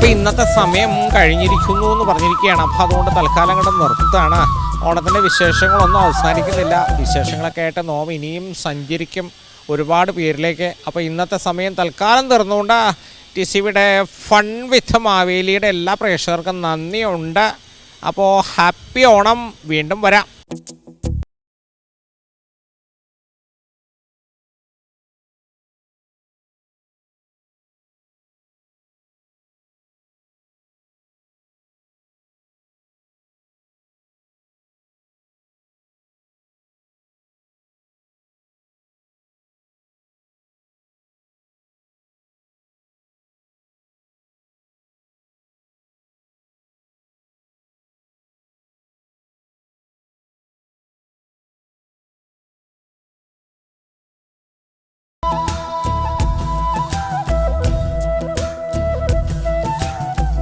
അപ്പോൾ ഇന്നത്തെ സമയം കഴിഞ്ഞിരിക്കുന്നു എന്ന് പറഞ്ഞിരിക്കുകയാണ്. അപ്പോൾ അതുകൊണ്ട് തൽക്കാലം കൊണ്ട് നിർത്തുകയാണ്. ഓണത്തിൻ്റെ വിശേഷങ്ങളൊന്നും അവസാനിക്കുന്നില്ല. വിശേഷങ്ങളൊക്കെ ആയിട്ട് നോം ഇനിയും സഞ്ചരിക്കും ഒരുപാട് പേരിലേക്ക്. അപ്പോൾ ഇന്നത്തെ സമയം തൽക്കാലം തീർന്നുകൊണ്ട് TCVയുടെ ഫൺ വിത്ത് മാവേലിയുടെ എല്ലാ പ്രേക്ഷകർക്കും നന്ദിയുണ്ട്. അപ്പോൾ ഹാപ്പി ഓണം. വീണ്ടും വരാം.